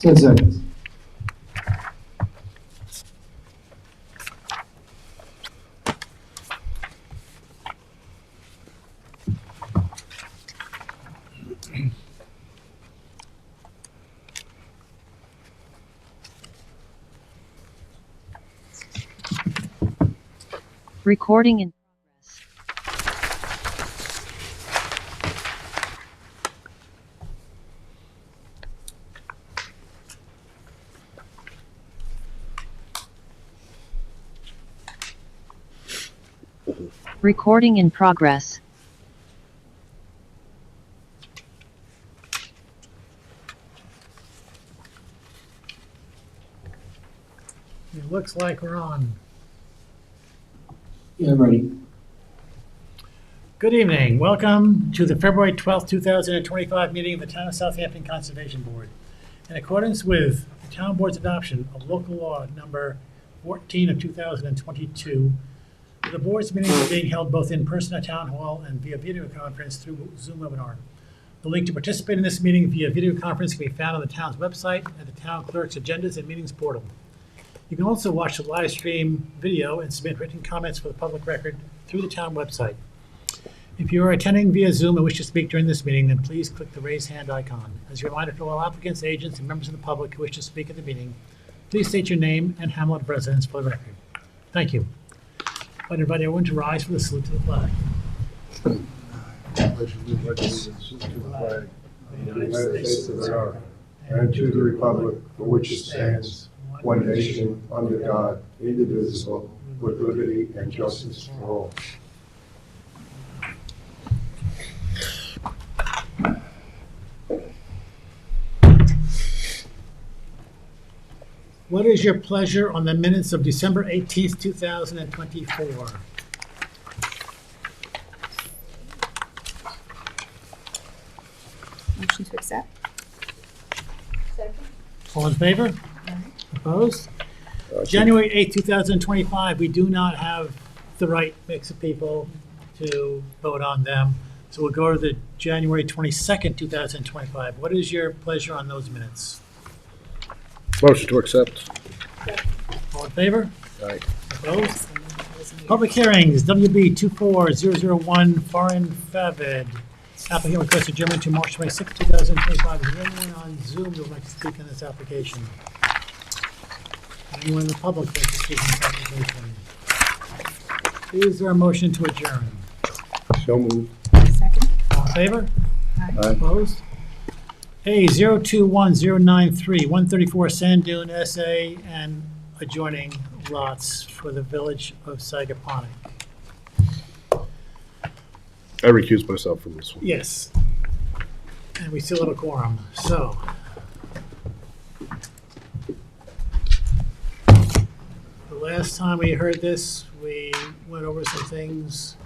10 seconds. Recording in progress. Recording in progress. It looks like we're on. Yeah, I'm ready. Good evening. Welcome to the February 12th, 2025 meeting of the Town of Southampton Conservation Board. In accordance with the Town Board's adoption of local law number 14 of 2022, the board's meetings are being held both in person at Town Hall and via video conference through Zoom webinar. The link to participate in this meeting via video conference can be found on the town's website at the town clerk's agendas and meetings portal. You can also watch the live stream video and submit written comments for the public record through the town website. If you are attending via Zoom and wish to speak during this meeting, then please click the raise hand icon. As a reminder to all applicants, agents, and members of the public who wish to speak at the meeting, please state your name and hamlet of residence for the record. Thank you. I invite everyone to rise for the salute to the flag. Allegiance to the flag of the United States of America and to the republic for which it stands, one nation, under God, indivisible, with liberty and justice for all. What is your pleasure on the minutes of December 18th, 2024? Motion to accept. Second. All in favor? Opposed? January 8th, 2025, we do not have the right mix of people to vote on them. So we'll go to the January 22nd, 2025. What is your pleasure on those minutes? Motion to accept. All in favor? Aye. Opposed? Public hearings, WB 24001, Foreign Favid. Applicant requests adjournment to March 26, 2025. Is there anyone on Zoom who would like to speak on this application? Anyone in the public would like to speak on this application? Is there a motion to adjourn? So moved. Second. All in favor? Aye. Aye. Opposed? A 021093, 134 Sand Dune SA and adjoining lots for the village of Sagaponic. I recuse myself from this one. Yes. And we still have a quorum, so. The last time we heard this, we went over some things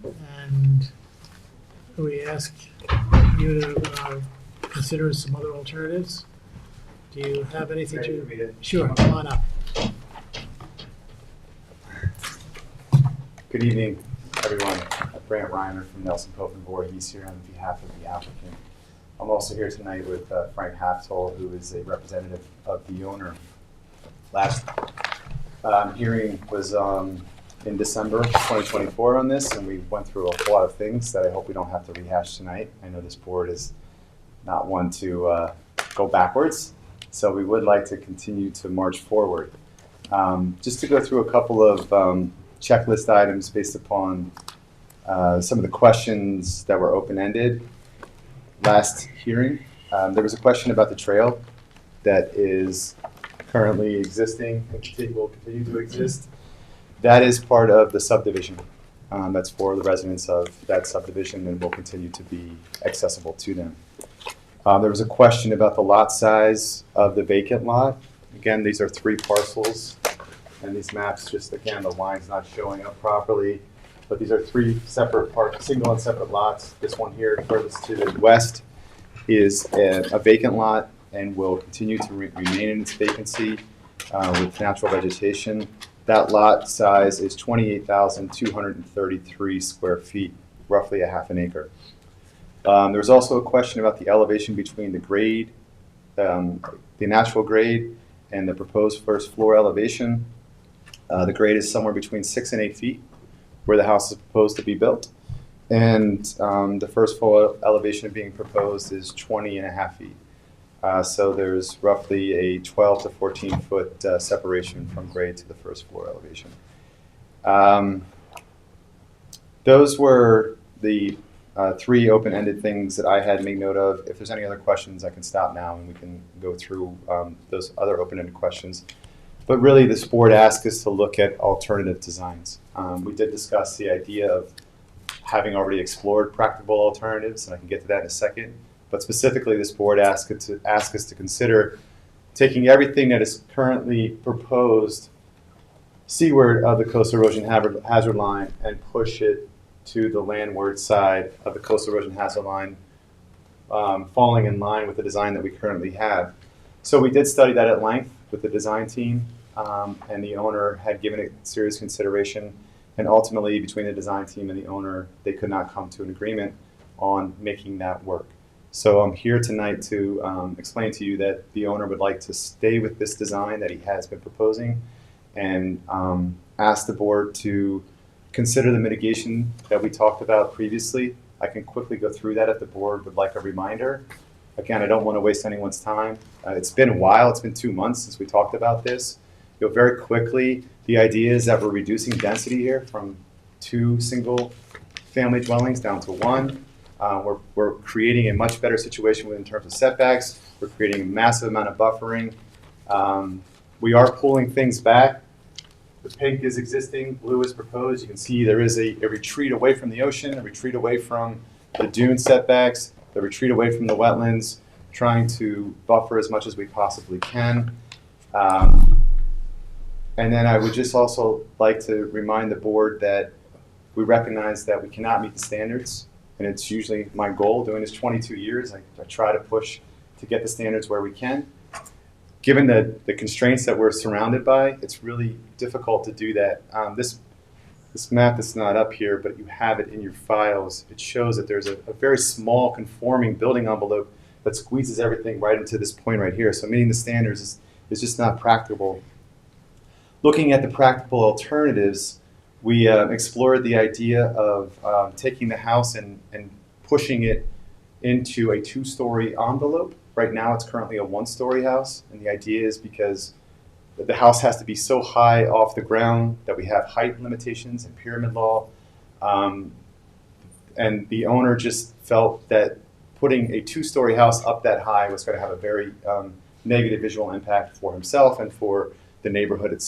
and we asked you to consider some other alternatives. Do you have anything to? Sure, come on up. Good evening, everyone. Brant Reiner from Nelson Pope and Voorhees here on behalf of the applicant. I'm also here tonight with Frank Haftoll, who is a representative of the owner. Last hearing was in December 2024 on this, and we went through a lot of things that I hope we don't have to rehash tonight. I know this board is not one to go backwards, so we would like to continue to march forward. Just to go through a couple of checklist items based upon some of the questions that were open-ended last hearing. There was a question about the trail that is currently existing and will continue to exist. That is part of the subdivision. That's for the residents of that subdivision and will continue to be accessible to them. There was a question about the lot size of the vacant lot. Again, these are 3 parcels, and these maps, just again, the line's not showing up properly, but these are 3 separate single and separate lots. This one here, furthest to the west, is a vacant lot and will continue to remain in its vacancy with natural vegetation. That lot size is 28,233 square feet, roughly a half an acre. There's also a question about the elevation between the grade the natural grade and the proposed first floor elevation. The grade is somewhere between 6 and 8 feet where the house is proposed to be built. And the first floor elevation being proposed is 20.5 feet. So there's roughly a 12 to 14 foot separation from grade to the first floor elevation. Those were the three open-ended things that I had made note of. If there's any other questions, I can stop now and we can go through those other open-ended questions. But really, this board asked us to look at alternative designs. We did discuss the idea of having already explored practical alternatives, and I can get to that in a second. But specifically, this board asked us to consider taking everything that is currently proposed seaward of the coastal erosion hazard line and push it to the landward side of the coastal erosion hazard line, falling in line with the design that we currently have. So we did study that at length with the design team, and the owner had given it serious consideration. And ultimately, between the design team and the owner, they could not come to an agreement on making that work. So I'm here tonight to explain to you that the owner would like to stay with this design that he has been proposing, and ask the board to consider the mitigation that we talked about previously. I can quickly go through that if the board would like a reminder. Again, I don't want to waste anyone's time. It's been a while, it's been 2 months since we talked about this. Very quickly, the idea is that we're reducing density here from 2 single family dwellings down to 1. We're creating a much better situation in terms of setbacks. We're creating a massive amount of buffering. We are pulling things back. The pink is existing, blue is proposed. You can see there is a retreat away from the ocean, a retreat away from the dune setbacks, the retreat away from the wetlands, trying to buffer as much as we possibly can. And then I would just also like to remind the board that we recognize that we cannot meet the standards, and it's usually my goal. Doing this 22 years, I try to push to get the standards where we can. Given the constraints that we're surrounded by, it's really difficult to do that. This map is not up here, but you have it in your files. It shows that there's a very small conforming building envelope that squeezes everything right into this point right here. So meeting the standards is just not practical. Looking at the practical alternatives, we explored the idea of taking the house and pushing it into a 2-story envelope. Right now it's currently a 1-story house, and the idea is because the house has to be so high off the ground that we have height limitations and pyramid law. And the owner just felt that putting a 2-story house up that high was going to have a very negative visual impact for himself and for the neighborhood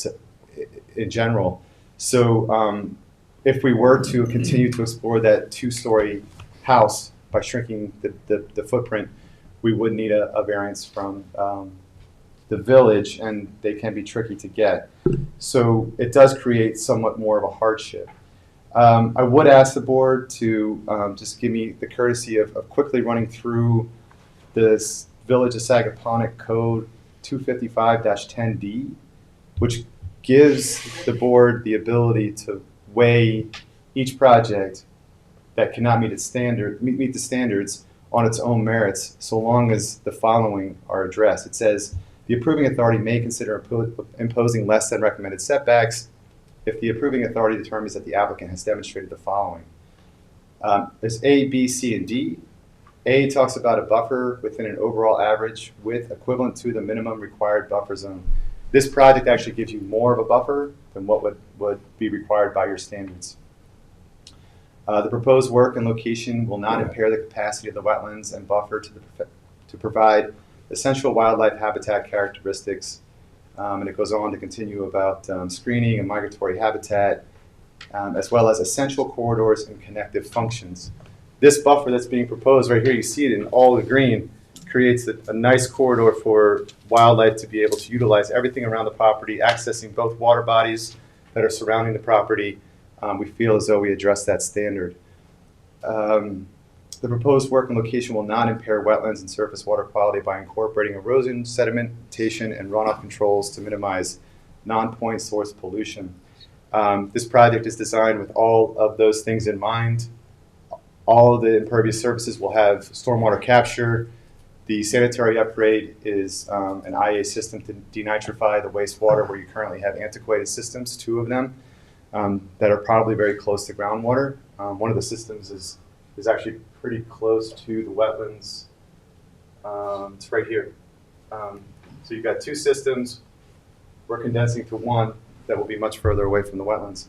in general. So if we were to continue to explore that 2-story house by shrinking the footprint, we would need a variance from the village, and they can be tricky to get. So it does create somewhat more of a hardship. I would ask the board to just give me the courtesy of quickly running through this Village of Sagaponack Code 255-10D, which gives the board the ability to weigh each project that cannot meet the standards on its own merits, so long as the following are addressed. It says, the approving authority may consider imposing less than recommended setbacks if the approving authority determines that the applicant has demonstrated the following. There's A, B, C, and D. A talks about a buffer within an overall average width equivalent to the minimum required buffer zone. This project actually gives you more of a buffer than what would be required by your standards. The proposed work and location will not impair the capacity of the wetlands and buffer to provide essential wildlife habitat characteristics. And it goes on to continue about screening and migratory habitat, as well as essential corridors and connective functions. This buffer that's being proposed right here, you see it in all the green, creates a nice corridor for wildlife to be able to utilize everything around the property, accessing both water bodies that are surrounding the property. We feel as though we address that standard. The proposed work and location will not impair wetlands and surface water quality by incorporating erosion, sedimentation, and runoff controls to minimize non-point source pollution. This project is designed with all of those things in mind. All of the impervious surfaces will have stormwater capture. The sanitary upgrade is an IA system to denitrify the wastewater where you currently have antiquated systems, 2 of them, that are probably very close to groundwater. One of the systems is actually pretty close to the wetlands. It's right here. So you've got 2 systems. We're condensing to 1 that will be much further away from the wetlands.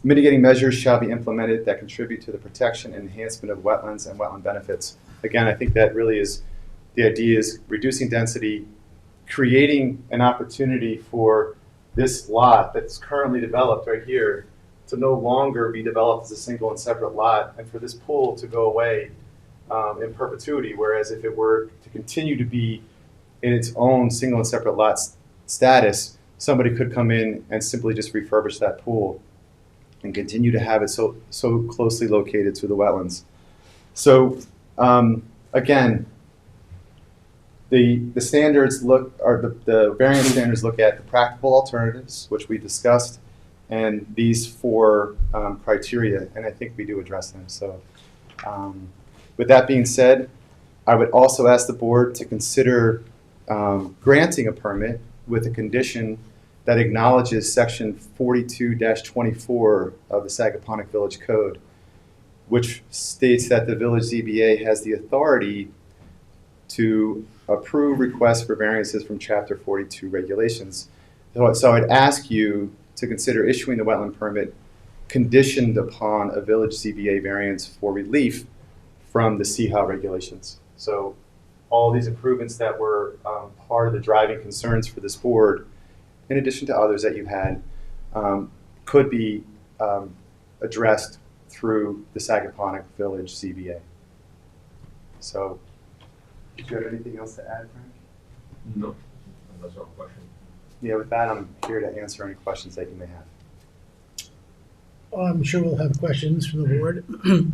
Mitigating measures shall be implemented that contribute to the protection and enhancement of wetlands and wetland benefits. Again, I think that really is, the idea is reducing density, creating an opportunity for this lot that's currently developed right here to no longer be developed as a single and separate lot, and for this pool to go away in perpetuity, whereas if it were to continue to be in its own single and separate lot status, somebody could come in and simply just refurbish that pool and continue to have it so closely located to the wetlands. So again, the standards the variance standards look at the practical alternatives, which we discussed, and these 4 criteria, and I think we do address them. So with that being said, I would also ask the board to consider granting a permit with a condition that acknowledges section 42-24 of the Sagaponack Village Code, which states that the village ZBA has the authority to approve requests for variances from chapter 42 regulations. So I'd ask you to consider issuing the wetland permit conditioned upon a village ZBA variance for relief from the CHA regulations. So all these improvements that were part of the driving concerns for this board, in addition to others that you had, could be addressed through the Sagaponack Village ZBA. So, do you have anything else to add, Frank? No, that's our question. Yeah, with that, I'm here to answer any questions that you may have. I'm sure we'll have questions from the board,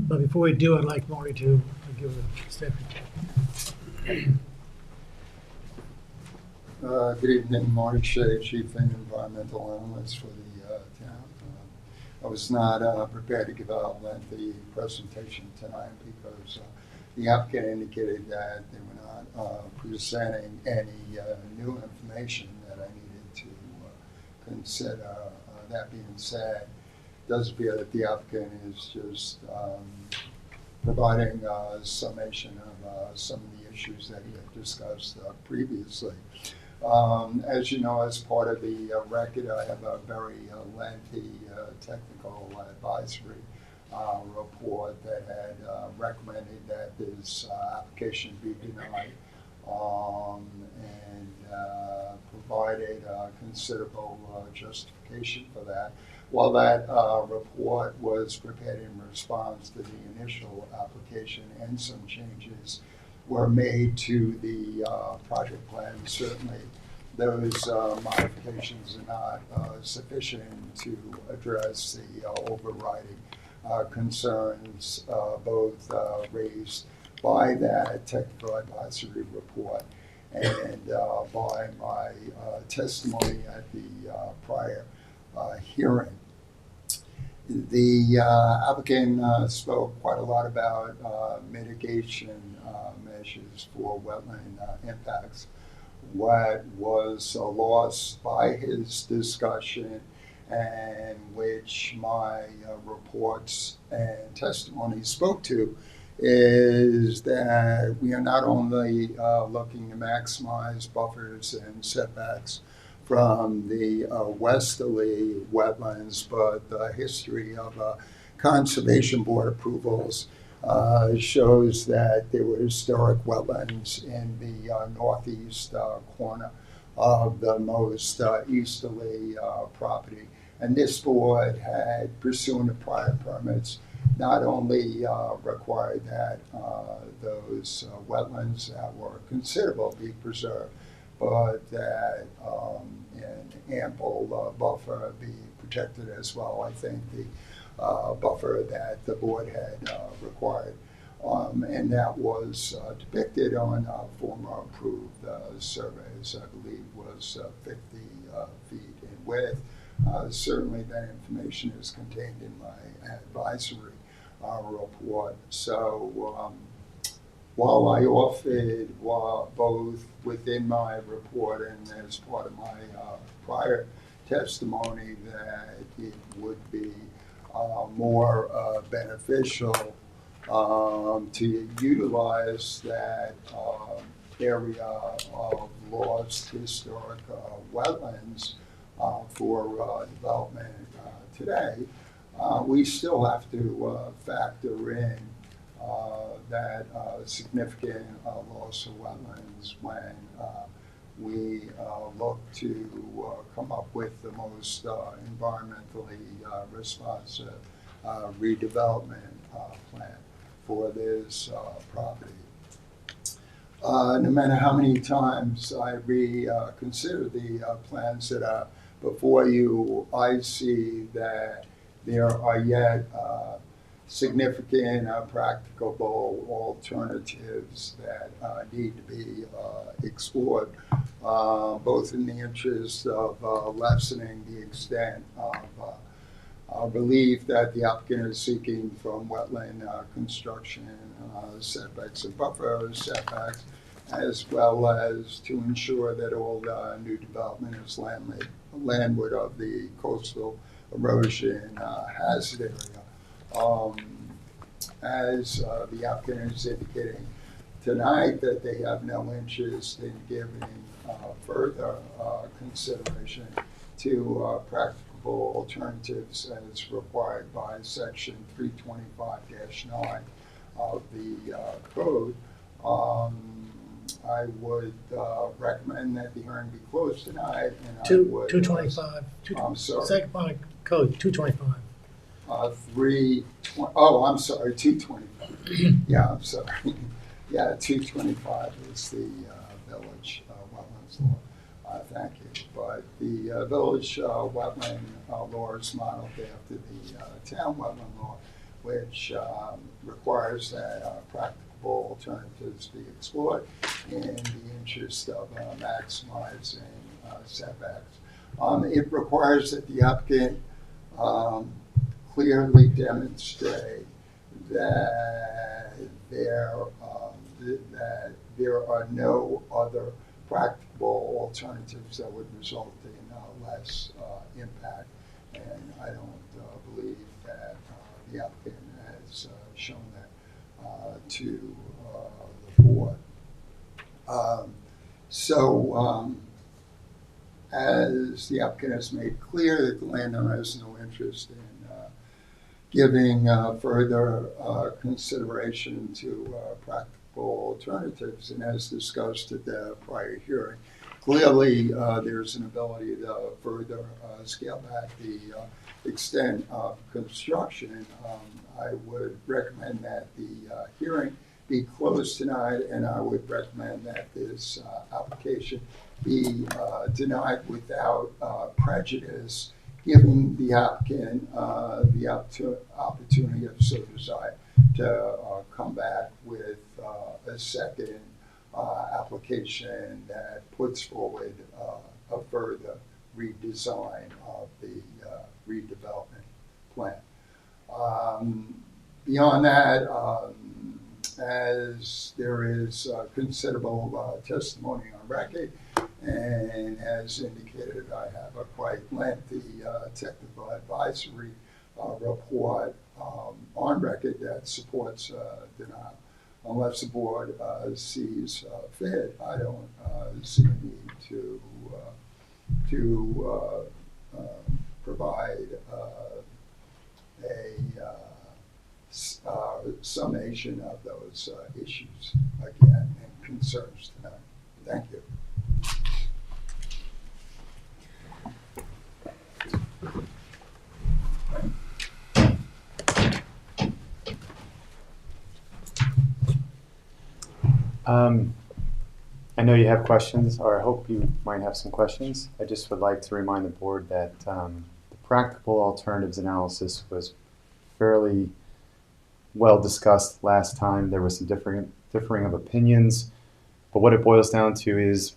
but before we do, I'd like Maury to give a statement. Good evening, Marty Shea, Chief and Environmental Analyst for the town. I was not prepared to give a lengthy presentation tonight because the applicant indicated that they were not presenting any new information that I needed to consider. That being said, it does appear that the applicant is just providing a summation of some of the issues that he had discussed previously. As you know, as part of the record, I have a very lengthy technical advisory report that had recommended that this application be denied and provided considerable justification for that. While that report was prepared in response to the initial application and some changes were made to the project plan, certainly those modifications are not sufficient to address the overriding concerns both raised by that technical advisory report and by my testimony at the prior hearing. The applicant spoke quite a lot about mitigation measures for wetland impacts. What was lost by his discussion, and which my reports and testimony spoke to, is that we are not only looking to maximize buffers and setbacks from the westerly wetlands, but the history of Conservation Board approvals shows that there were historic wetlands in the northeast corner of the most easterly property. And this board had, pursuant to prior permits, not only required that those wetlands that were considerable be preserved, but that an ample buffer be protected as well. I think the buffer that the board had required, and that was depicted on former approved surveys, I believe was 50 feet in width. Certainly that information is contained in my advisory report. So while I offered both within my report and as part of my prior testimony that it would be more beneficial to utilize that area of lost historic wetlands for development today, we still have to factor in that significant loss of wetlands when we look to come up with the most environmentally responsive redevelopment plan for this property. No matter how many times I reconsider the plans that are before you, I see that there are yet significant practicable alternatives that need to be explored, both in the interest of lessening the extent of relief that the applicant is seeking from wetland construction setbacks and buffer setbacks, as well as to ensure that all new development is landward of the coastal erosion hazard area. As the applicant is indicating tonight that they have no interest in giving further consideration to practicable alternatives as required by section 325-9 of the code. I would recommend that the hearing be closed tonight, and I would 225. I'm sorry. Second part of code 225. 320. Oh, I'm sorry. 225. Yeah, I'm sorry. Yeah, 225 is the village wetlands law. Thank you. But the village wetland law is modeled after the town wetland law, which requires that practicable alternatives be explored in the interest of maximizing setbacks. It requires that the applicant clearly demonstrate that there are no other practicable alternatives that would result in less impact, and I don't believe that the applicant has shown that to the board. As the applicant has made clear that the landowner has no interest in giving further consideration to practical alternatives, and as discussed at the prior hearing, clearly there's an ability to further scale back the extent of construction. I would recommend that the hearing be closed tonight, and I would recommend that this application be denied without prejudice, giving the applicant the opportunity, if so desired, to come back with a second application that puts forward a further redesign of the redevelopment plan. Beyond that, as there is considerable testimony on record, and as indicated, I have a quite lengthy technical advisory report on record that supports denial. Unless the board sees fit, I don't see a need to provide a summation of those issues again and concerns tonight. Thank you. I know you have questions, or I hope you might have some questions. I just would like to remind the board that the practical alternatives analysis was fairly well discussed last time. There was some differing of opinions, but what it boils down to is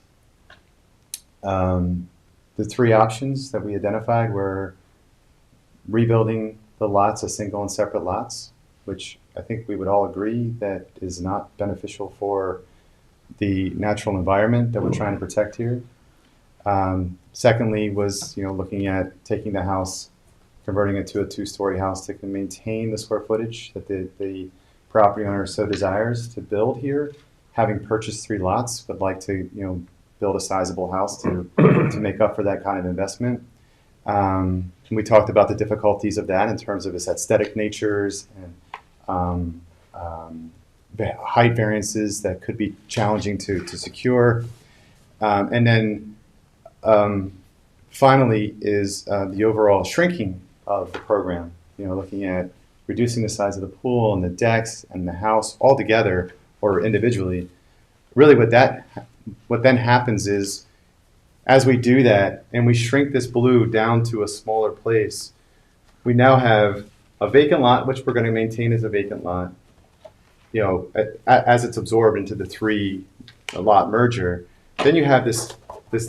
the three options that we identified were rebuilding the lots as single and separate lots, which I think we would all agree that is not beneficial for the natural environment that we're trying to protect here. Secondly was, looking at taking the house, converting it to a 2-story house that can maintain the square footage that the property owner so desires to build here. Having purchased 3 lots, would like to, build a sizable house to make up for that kind of investment. And we talked about the difficulties of that in terms of its aesthetic natures and height variances that could be challenging to secure. And then finally is the overall shrinking of the program, looking at reducing the size of the pool and the decks and the house all together or individually. Really what then happens is, as we do that and we shrink this blue down to a smaller place, we now have a vacant lot, which we're going to maintain as a vacant lot, as it's absorbed into the 3-lot merger. Then you have this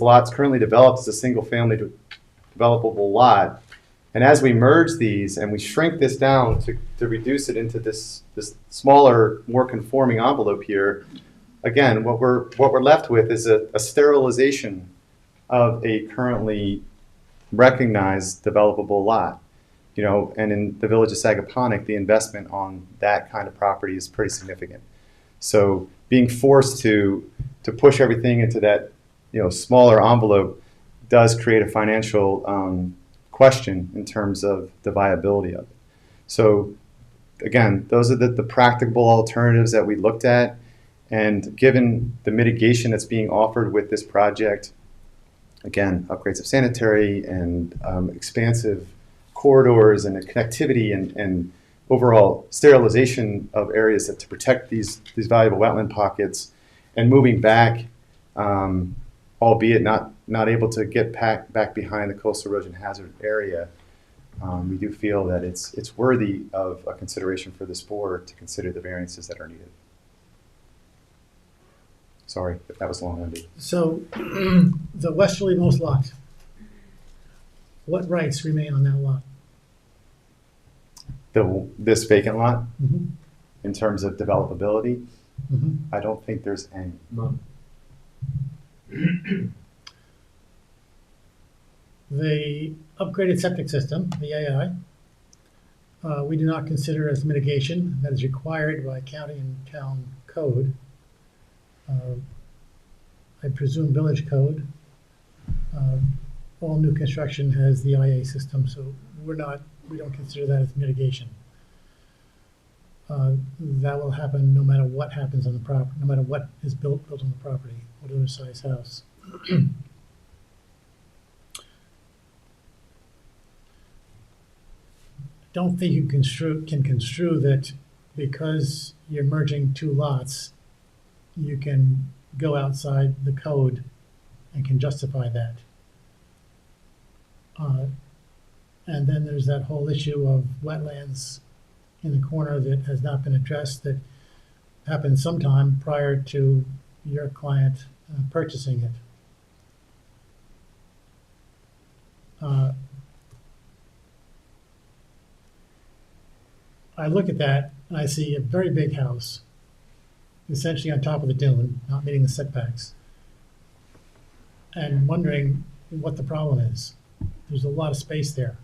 lot's currently developed as a single-family developable lot. And as we merge these and we shrink this down to reduce it into this smaller, more conforming envelope here, again, what we're left with is a sterilization of a currently recognized developable lot. And in the village of Sagaponack, the investment on that kind of property is pretty significant. So being forced to push everything into that smaller envelope does create a financial question in terms of the viability of it. So again, those are the practicable alternatives that we looked at. And given the mitigation that's being offered with this project, again, upgrades of sanitary and expansive corridors and connectivity and overall sterilization of areas to protect these valuable wetland pockets, and moving back, albeit not able to get back behind the coastal erosion hazard area, we do feel that it's worthy of a consideration for this board to consider the variances that are needed. Sorry if that was long-winded. So the westerlymost lot, what rights remain on that lot? This vacant lot, Mm-hmm. in terms of developability, Mm-hmm. I don't think there's any. None. The upgraded septic system, the AI, we do not consider as mitigation that is required by county and town code. I presume village code. All new construction has the IA system, so we don't consider that as mitigation. That will happen no matter what happens on the property, no matter what is built on the property, whatever size house. Don't think you can construe that because you're merging 2 lots, you can go outside the code and can justify that. And then there's that whole issue of wetlands in the corner that has not been addressed, that happened sometime prior to your client purchasing it. I look at that and I see a very big house, essentially on top of the dune, not meeting the setbacks, and wondering what the problem is. There's a lot of space there.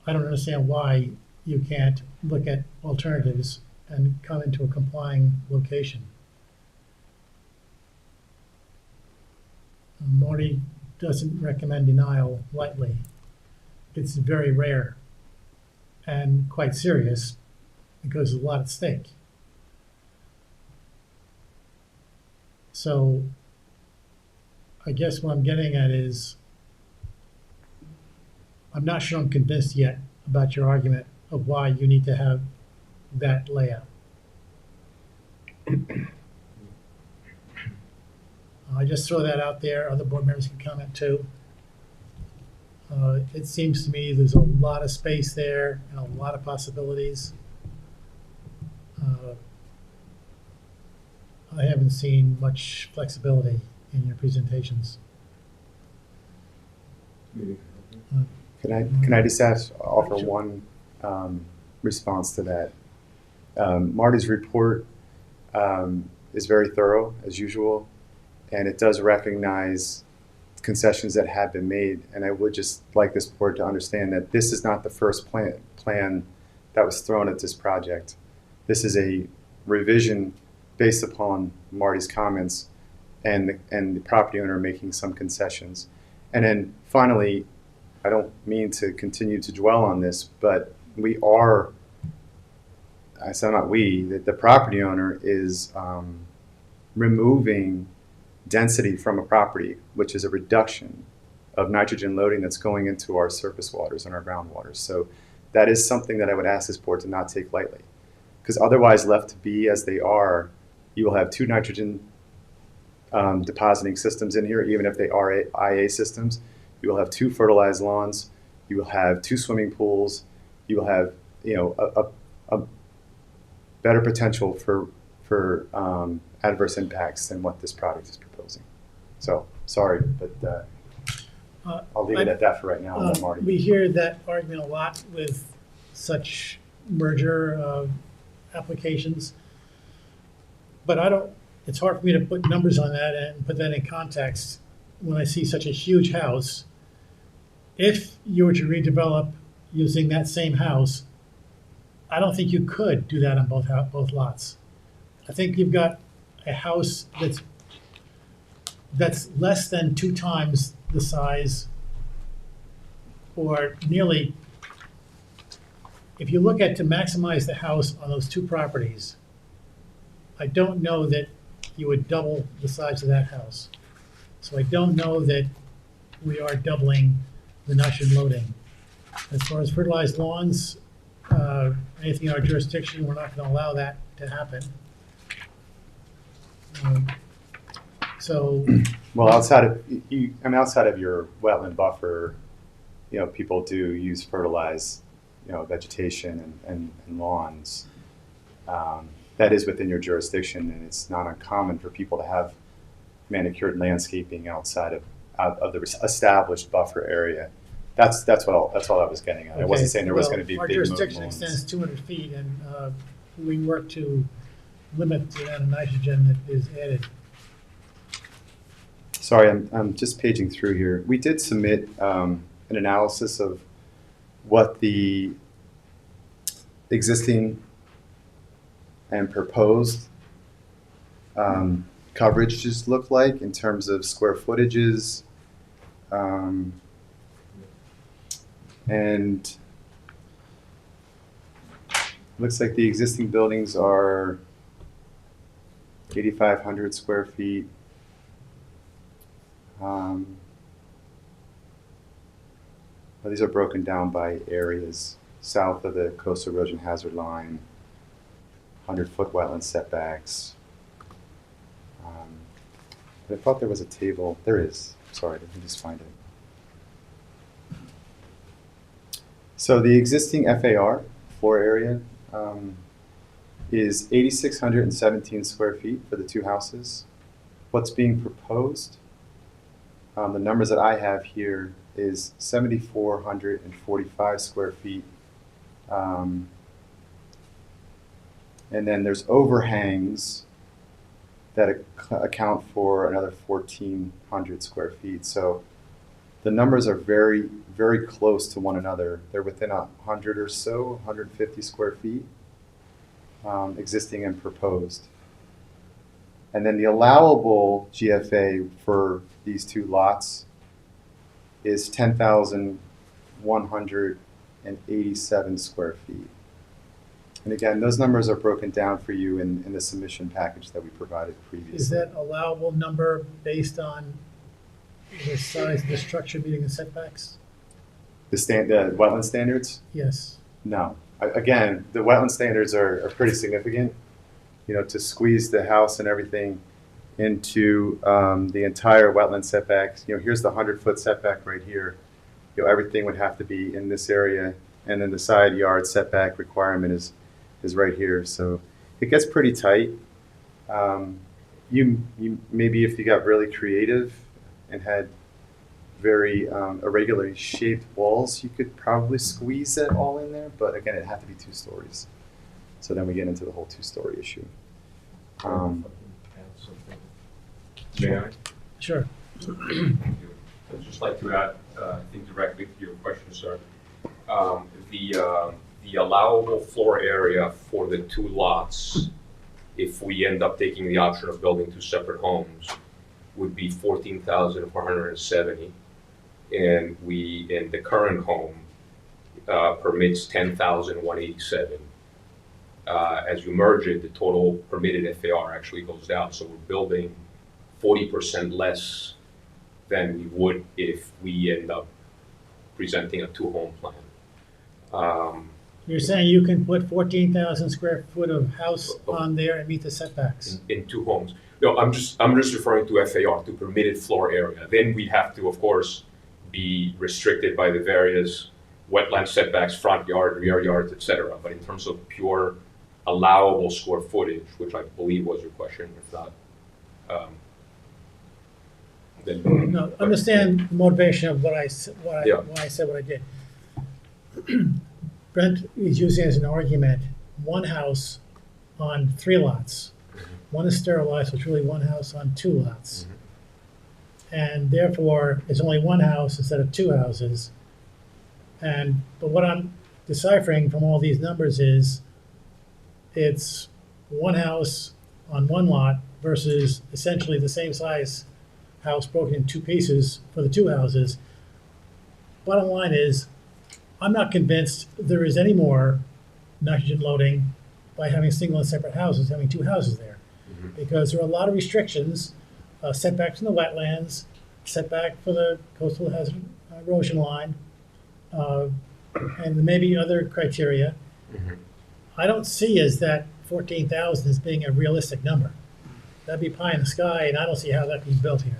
I don't understand why you can't look at alternatives and come into a complying location. Marty doesn't recommend denial lightly. It's very rare and quite serious because there's a lot at stake. So I guess what I'm getting at is, I'm not sure I'm convinced yet about your argument of why you need to have that layout. I just throw that out there. Other board members can comment too. It seems to me there's a lot of space there and a lot of possibilities. I haven't seen much flexibility in your presentations. Can I just offer one response to that. Marty's report is very thorough, as usual, and it does recognize concessions that have been made. And I would just like this board to understand that this is not the first plan that was thrown at this project. This is a revision based upon Marty's comments and the property owner making some concessions. And then finally, I don't mean to continue to dwell on this, but the property owner is removing density from a property, which is a reduction of nitrogen loading that's going into our surface waters and our groundwaters. So that is something that I would ask this board to not take lightly, because otherwise, left to be as they are, you will have two nitrogen depositing systems in here, even if they are IA systems. You will have two fertilized lawns. You will have two swimming pools. You will have, a better potential for adverse impacts than what this product is proposing. So sorry, but I'll leave it at that for right now. Marty. We hear that argument a lot with such merger applications, but it's hard for me to put numbers on that and put that in context when I see such a huge house. If you were to redevelop using that same house, I don't think you could do that on both lots. I think you've got a house that's less than 2 times the size, or nearly. If you look at to maximize the house on those 2 properties, I don't know that you would double the size of that house. So I don't know that we are doubling the nitrogen loading. As far as fertilized lawns, anything in our jurisdiction, we're not going to allow that to happen. Well, outside of your wetland buffer, people do use fertilized, vegetation and lawns. That is within your jurisdiction, and it's not uncommon for people to have manicured landscaping outside of the established buffer area. That's all I was getting at. I wasn't saying there was going to be our big jurisdiction extends 200 feet, and we work to limit the amount of nitrogen that is added. Sorry, I'm just paging through here. We did submit an analysis of what the existing and proposed coverages look like in terms of square footages, and looks like the existing buildings are 8,500 square feet. These are broken down by areas. South of the coastal erosion hazard line, 100-foot wetland setbacks. I thought there was a table. There is. Sorry, let me just find it. So the existing FAR, floor area, is 8,617 square feet for the 2 houses. What's being proposed, the numbers that I have here, is 7,445 square feet. And then there's overhangs that account for another 1,400 square feet. So the numbers are very, very close to one another. They're within 100 or so, 150 square feet, existing and proposed. And then the allowable GFA for these 2 lots is 10,187 square feet. And again, those numbers are broken down for you in the submission package that we provided previously. Is that allowable number based on the size of the structure meeting the setbacks? The wetland standards? Yes. No. Again, the wetland standards are pretty significant. To squeeze the house and everything into the entire wetland setbacks. Here's the 100-foot setback right here. Everything would have to be in this area, and then the side yard setback requirement is right here. So it gets pretty tight. You maybe if you got really creative and had very irregularly shaped walls. You could probably squeeze it all in there, but again, it had to be 2 stories. So then we get into the whole 2-story issue. May I? Sure. Thank you. I'd just like to add, I think directly to your question, sir. The allowable floor area for the 2 lots, if we end up taking the option of building 2 separate homes, would be 14,470, and the current home permits 10,187. As you merge it, the total permitted FAR actually goes down, so we're building 40% less than we would if we end up presenting a 2-home plan. You're saying you can put 14,000 square foot of house on there and meet the setbacks? In 2 homes. No, I'm just referring to FAR, to permitted floor area. Then we have to, of course, be restricted by the various wetland setbacks, front yard, rear yards, etc. But in terms of pure allowable square footage, which I believe was your question, if not, then. No, understand the motivation of why I said what I did. Brent is using as an argument 1 house on 3 lots. 1 is sterilized, so it's really 1 house on 2 lots. And therefore, it's only 1 house instead of 2 houses. But what I'm deciphering from all these numbers is it's 1 house on 1 lot versus essentially the same size house broken in 2 pieces for the 2 houses. Bottom line is, I'm not convinced there is any more nitrogen loading by having single and separate houses, having 2 houses there. Because there are a lot of restrictions, setbacks in the wetlands, setback for the coastal hazard erosion line, and maybe other criteria. I don't see as that 14,000 as being a realistic number. That'd be pie in the sky, and I don't see how that can be built here.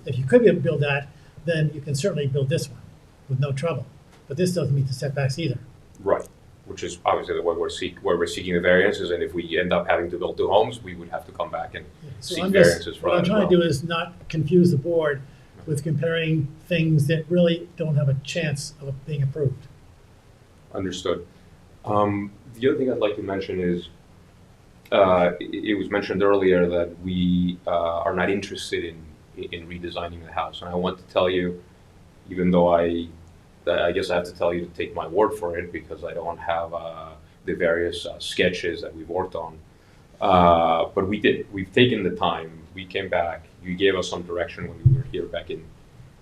If you could build that, then you can certainly build this one with no trouble. But this doesn't meet the setbacks either. Right, which is obviously where we're seeking the variances, and if we end up having to build 2 homes, we would have to come back and seek variances for that. What I'm trying to do is not confuse the board with comparing things that really don't have a chance of being approved. Understood. The other thing I'd like to mention is, it was mentioned earlier that we are not interested in redesigning the house, and I want to tell you, even though I guess I have to tell you to take my word for it because I don't have the various sketches that we've worked on. But we did. We've taken the time. We came back. You gave us some direction when we were here back in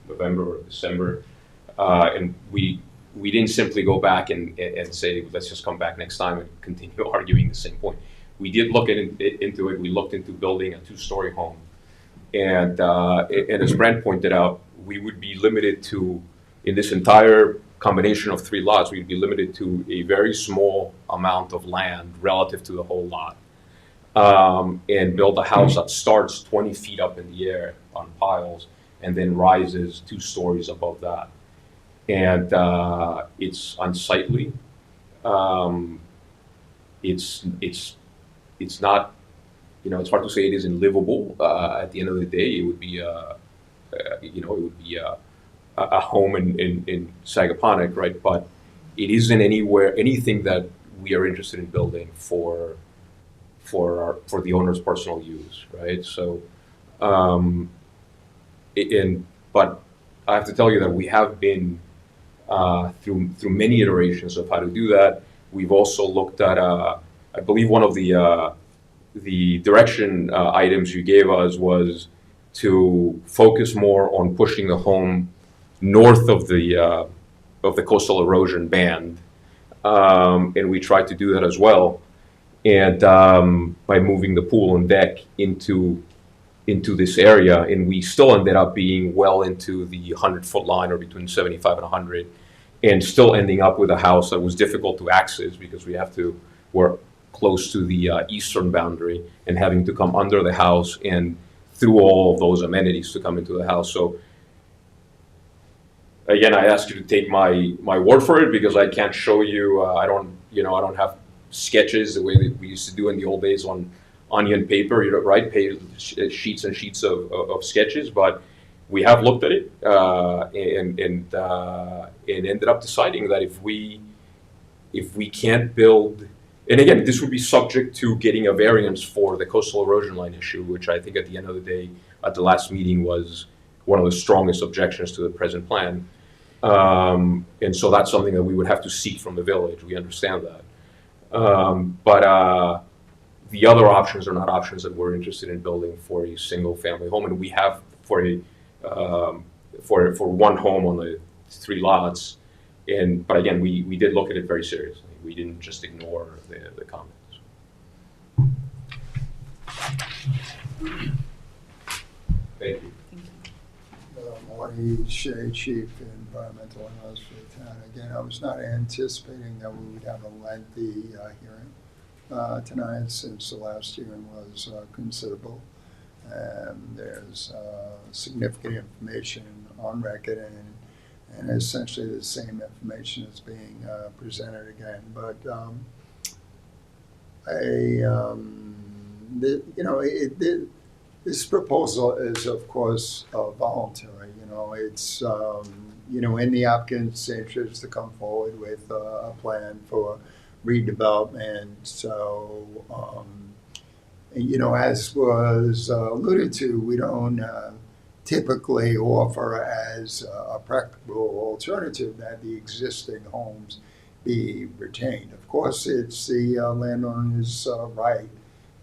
November or December, and we didn't simply go back and say, let's just come back next time and continue arguing the same point. We did look into it. We looked into building a 2-story home, and as Brent pointed out, we would be limited to, in this entire combination of 3 lots, we'd be limited to a very small amount of land relative to the whole lot, and build a house that starts 20 feet up in the air on piles and then rises 2 stories above that. And it's unsightly. It's not, it's hard to say it isn't livable. At the end of the day, it would be a home in Sagaponack, right? But it isn't anything that we are interested in building for the owner's personal use, right? So, but I have to tell you that we have been through many iterations of how to do that. We've also looked at, I believe one of the direction items you gave us was to focus more on pushing the home north of the coastal erosion band, and we tried to do that as well. And by moving the pool and deck into this area, and we still ended up being well into the 100-foot line, or between 75 and 100, and still ending up with a house that was difficult to access because we're close to the eastern boundary and having to come under the house and through all of those amenities to come into the house. So again, I ask you to take my word for it because I can't show you. I don't have sketches the way that we used to do in the old days on onion paper, right? Sheets and sheets of sketches. But we have looked at it and ended up deciding that if we can't build, and again, this would be subject to getting a variance for the coastal erosion line issue, which I think at the end of the day, at the last meeting, was one of the strongest objections to the present plan. And so that's something that we would have to seek from the village. We understand that. But the other options are not options that we're interested in building for a single family home. And we have for one home on the 3 lots. But again, we did look at it very seriously. We didn't just ignore the comments. Thank you. Marty Shea, Chief Environmental Analyst for the town. Again, I was not anticipating that we would have a lengthy hearing tonight, since the last hearing was considerable. There's significant information on record, and essentially the same information is being presented again. But this proposal is, of course, voluntary. It's in the applicant's interest to come forward with a plan for redevelopment. So, as was alluded to, we don't typically offer as a practical alternative that the existing homes be retained. Of course, it's the landowner's right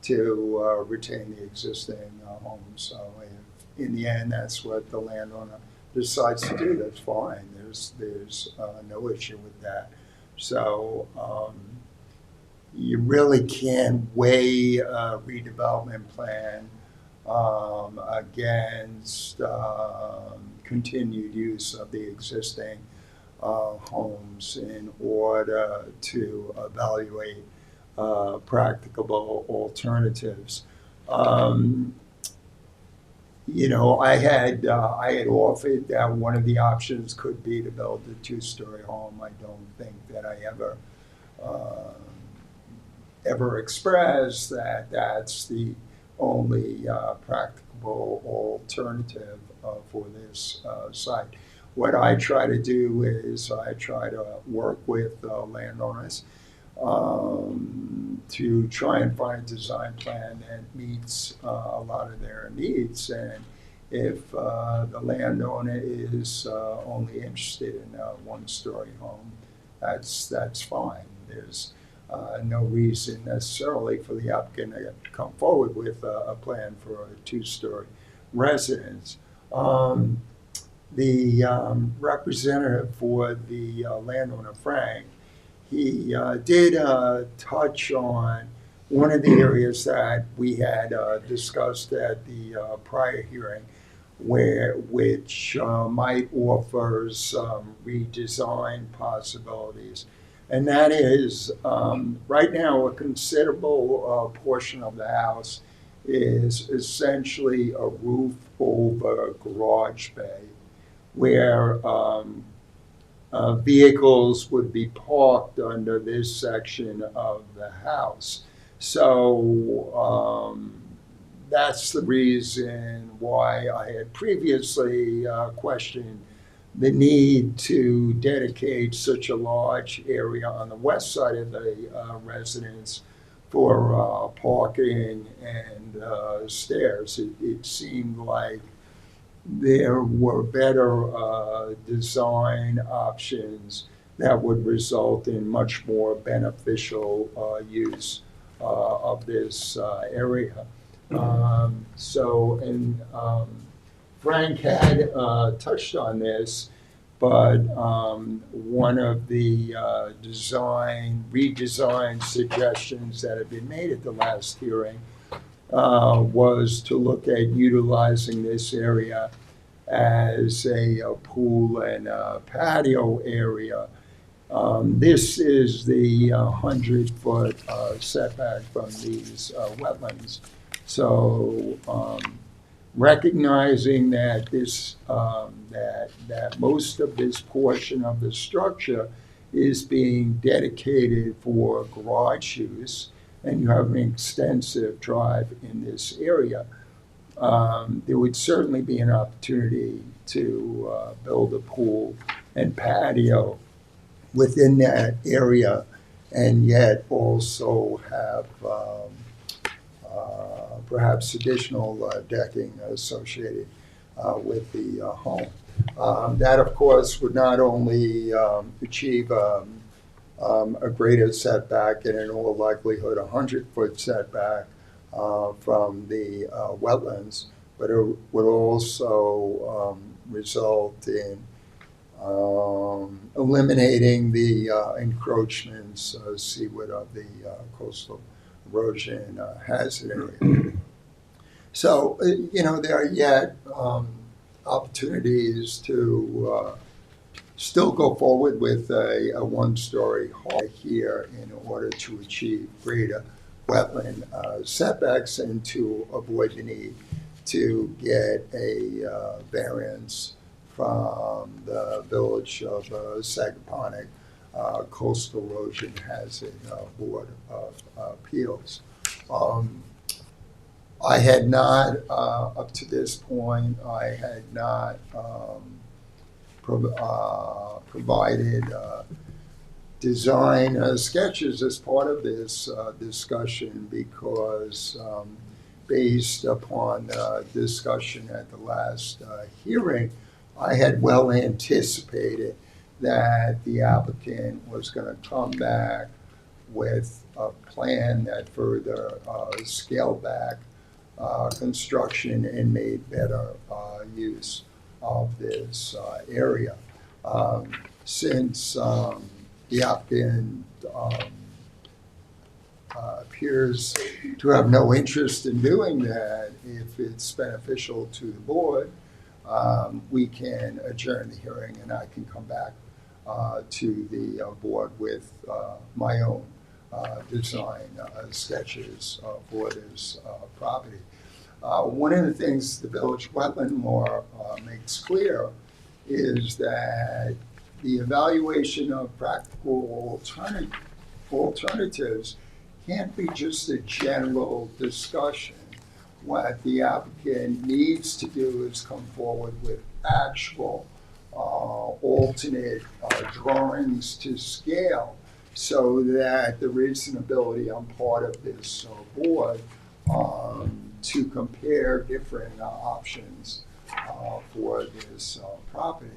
to retain the existing homes. So if in the end that's what the landowner decides to do, that's fine. There's no issue with that. So you really can't weigh a redevelopment plan against continued use of the existing homes in order to evaluate practicable alternatives. I had offered that one of the options could be to build a 2-story home. I don't think that I ever expressed that that's the only practicable alternative for this site. What I try to do is I try to work with landowners to try and find a design plan that meets a lot of their needs. And if the landowner is only interested in a 1-story home, that's fine. There's no reason necessarily for the applicant to come forward with a plan for a 2-story residence. The representative for the landowner, Frank, he did touch on one of the areas that we had discussed at the prior hearing, which might offer some redesign possibilities. And that is, right now, a considerable portion of the house is essentially a roof over garage bay, where vehicles would be parked under this section of the house. So that's the reason why I had previously questioned the need to dedicate such a large area on the west side of the residence for parking and stairs. It seemed like there were better design options that would result in much more beneficial use of this area. Frank had touched on this, but one of the redesign suggestions that had been made at the last hearing was to look at utilizing this area as a pool and a patio area. This is the 100-foot setback from these wetlands. So recognizing that this that most of this portion of the structure is being dedicated for garage use, and you have an extensive drive in this area, there would certainly be an opportunity to build a pool and patio within that area, and yet also have perhaps additional decking associated with the home. That, of course, would not only achieve a greater setback, and in all likelihood a 100-foot setback from the wetlands, but it would also result in eliminating the encroachments seaward of the coastal erosion hazard area. So, there are yet opportunities to still go forward with a one-story hall here in order to achieve greater wetland setbacks and to avoid the need to get a variance from the Village of Sagaponic Coastal Erosion Hazard Board of Appeals. I had not, up to this point, I had not provided design sketches as part of this discussion because based upon discussion at the last hearing, I had well anticipated that the applicant was going to come back with a plan that further scaled back construction and made better use of this area. Since the applicant appears to have no interest in doing that, if it's beneficial to the board, we can adjourn the hearing and I can come back to the board with my own design sketches for this property. One of the things the village wetland law makes clear is that the evaluation of practical alternatives can't be just a general discussion. What the applicant needs to do is come forward with actual alternate drawings to scale so that the reasonability on part of this board to compare different options for this property.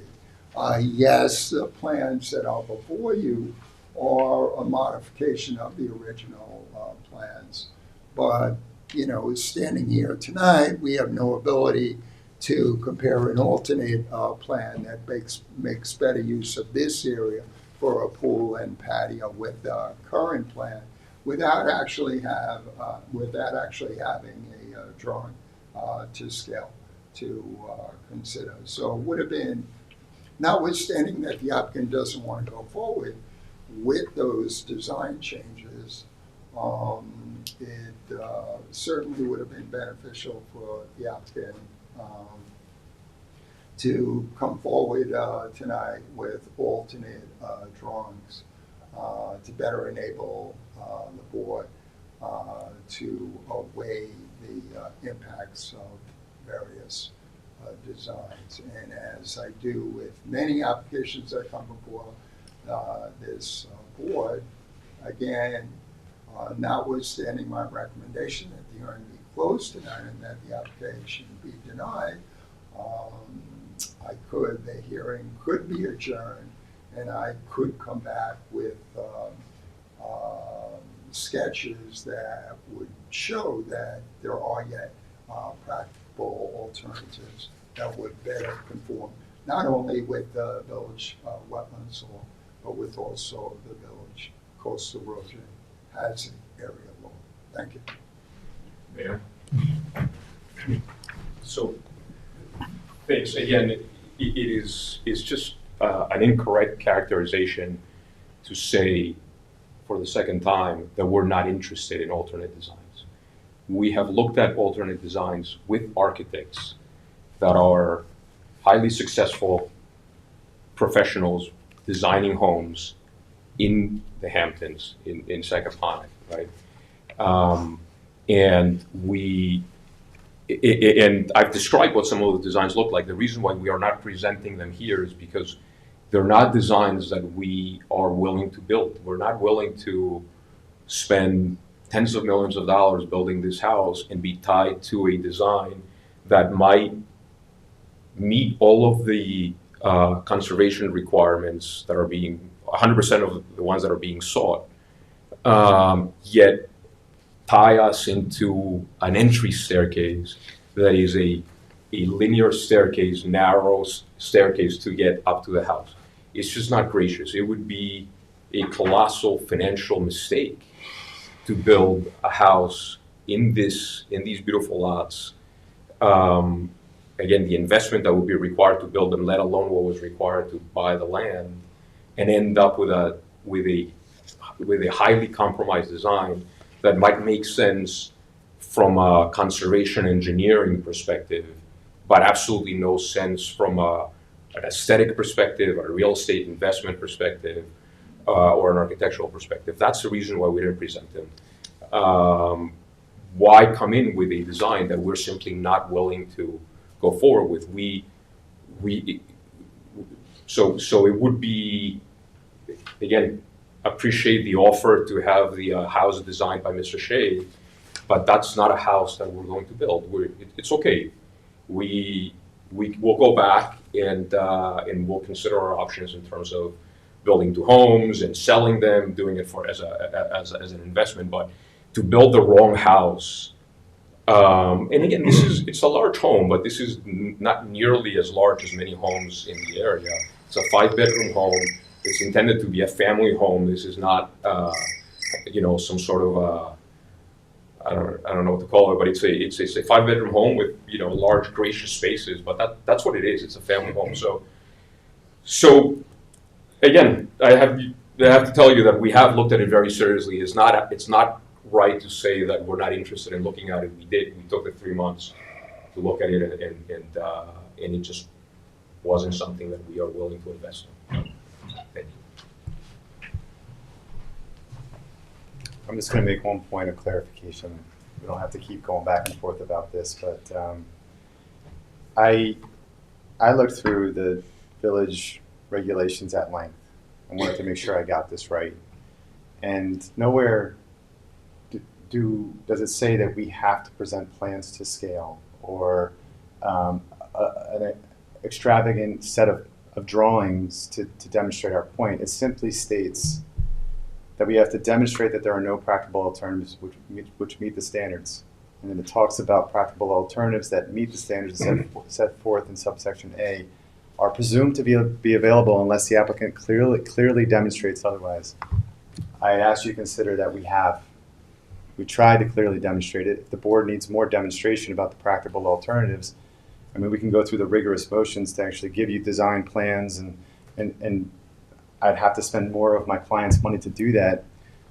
Yes, the plans that are before you are a modification of the original plans, but standing here tonight, we have no ability to compare an alternate plan that makes better use of this area for a pool and patio with the current plan, without actually having a drawing to scale to consider. So it would have been, notwithstanding that the applicant doesn't want to go forward with those design changes, it certainly would have been beneficial for the applicant to come forward tonight with alternate drawings to better enable the board to weigh the impacts of various designs. And as I do with many applications that come before this board, again, notwithstanding my recommendation that the hearing be closed tonight and that the application be denied, the hearing could be adjourned and I could come back with sketches that would show that there are yet practical alternatives that would better conform not only with the village wetlands law, but with also the village coastal erosion hazard area law. Thank you. Mayor? So, thanks. Again, it's just an incorrect characterization to say for the second time that we're not interested in alternate designs. We have looked at alternate designs with architects that are highly successful professionals designing homes in the Hamptons, in Sagaponic, right? And we and I've described what some of the designs look like. The reason why we are not presenting them here is because they're not designs that we are willing to build. We're not willing to spend tens of millions of dollars building this house and be tied to a design that might meet all of the conservation requirements that are being 100% of the ones that are being sought, yet tie us into an entry staircase that is a linear staircase, narrow staircase to get up to the house. It's just not gracious. It would be a colossal financial mistake to build a house in these beautiful lots. Again, the investment that would be required to build them, let alone what was required to buy the land, and end up with a highly compromised design that might make sense from a conservation engineering perspective, but absolutely no sense from an aesthetic perspective, a real estate investment perspective, or an architectural perspective. That's the reason why we didn't present them. Why come in with a design that we're simply not willing to go forward with? So it would be, again, appreciate the offer to have the house designed by Mr. Shea, but that's not a house that we're going to build. It's okay. We'll go back and we'll consider our options in terms of building 2 homes and selling them, doing it as an investment. But to build the wrong house, and again, it's a large home, but this is not nearly as large as many homes in the area. It's a 5-bedroom home. It's intended to be a family home. This is not, some sort of I don't know what to call it, but it's a 5-bedroom home with large gracious spaces. But that's what it is. It's a family home. So again, I have to tell you that we have looked at it very seriously. It's not right to say that we're not interested in looking at it. We did. We took the 3 months to look at it, and it just wasn't something that we are willing to invest in. Thank you. I'm just going to make one point of clarification. We don't have to keep going back and forth about this, but I looked through the village regulations at length. I wanted to make sure I got this right. And nowhere does it say that we have to present plans to scale or an extravagant set of drawings to demonstrate our point. It simply states that we have to demonstrate that there are no practical alternatives which meet the standards. And then it talks about practical alternatives that meet the standards set forth in subsection A are presumed to be available unless the applicant clearly demonstrates otherwise. I ask you to consider that we have. We tried to clearly demonstrate it. If the board needs more demonstration about the practical alternatives, I mean, we can go through the rigorous motions to actually give you design plans, and I'd have to spend more of my client's money to do that.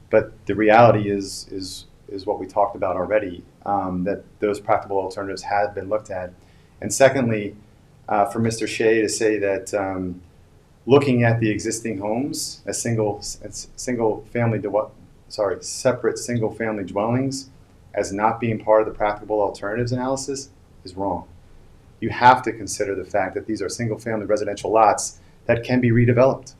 But the reality is what we talked about already, that those practical alternatives have been looked at. And secondly, for Mr. Shea to say that looking at the existing homes as separate single-family dwellings as not being part of the practical alternatives analysis is wrong. You have to consider the fact that these are single-family residential lots that can be redeveloped.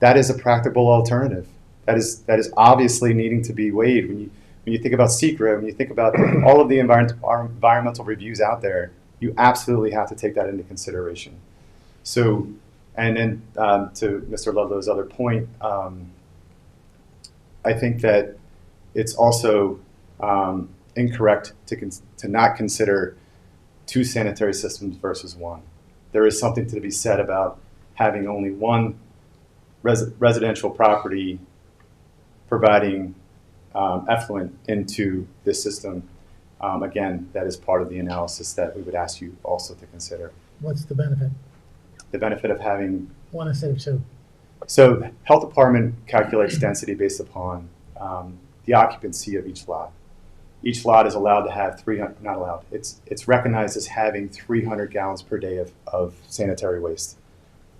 That is a practical alternative. That is obviously needing to be weighed when you think about SECRA, when you think about all of the environmental reviews out there. You absolutely have to take that into consideration. So, and then to Mr. Ludlow's other point, I think that it's also incorrect to not consider 2 sanitary systems versus 1. There is something to be said about having only one residential property providing effluent into this system. Again, that is part of the analysis that we would ask you also to consider. What's the benefit? The benefit of having 1 instead of 2. So the health department calculates density based upon the occupancy of each lot. Each lot is allowed to have not allowed, it's recognized as having 300 gallons per day of sanitary waste.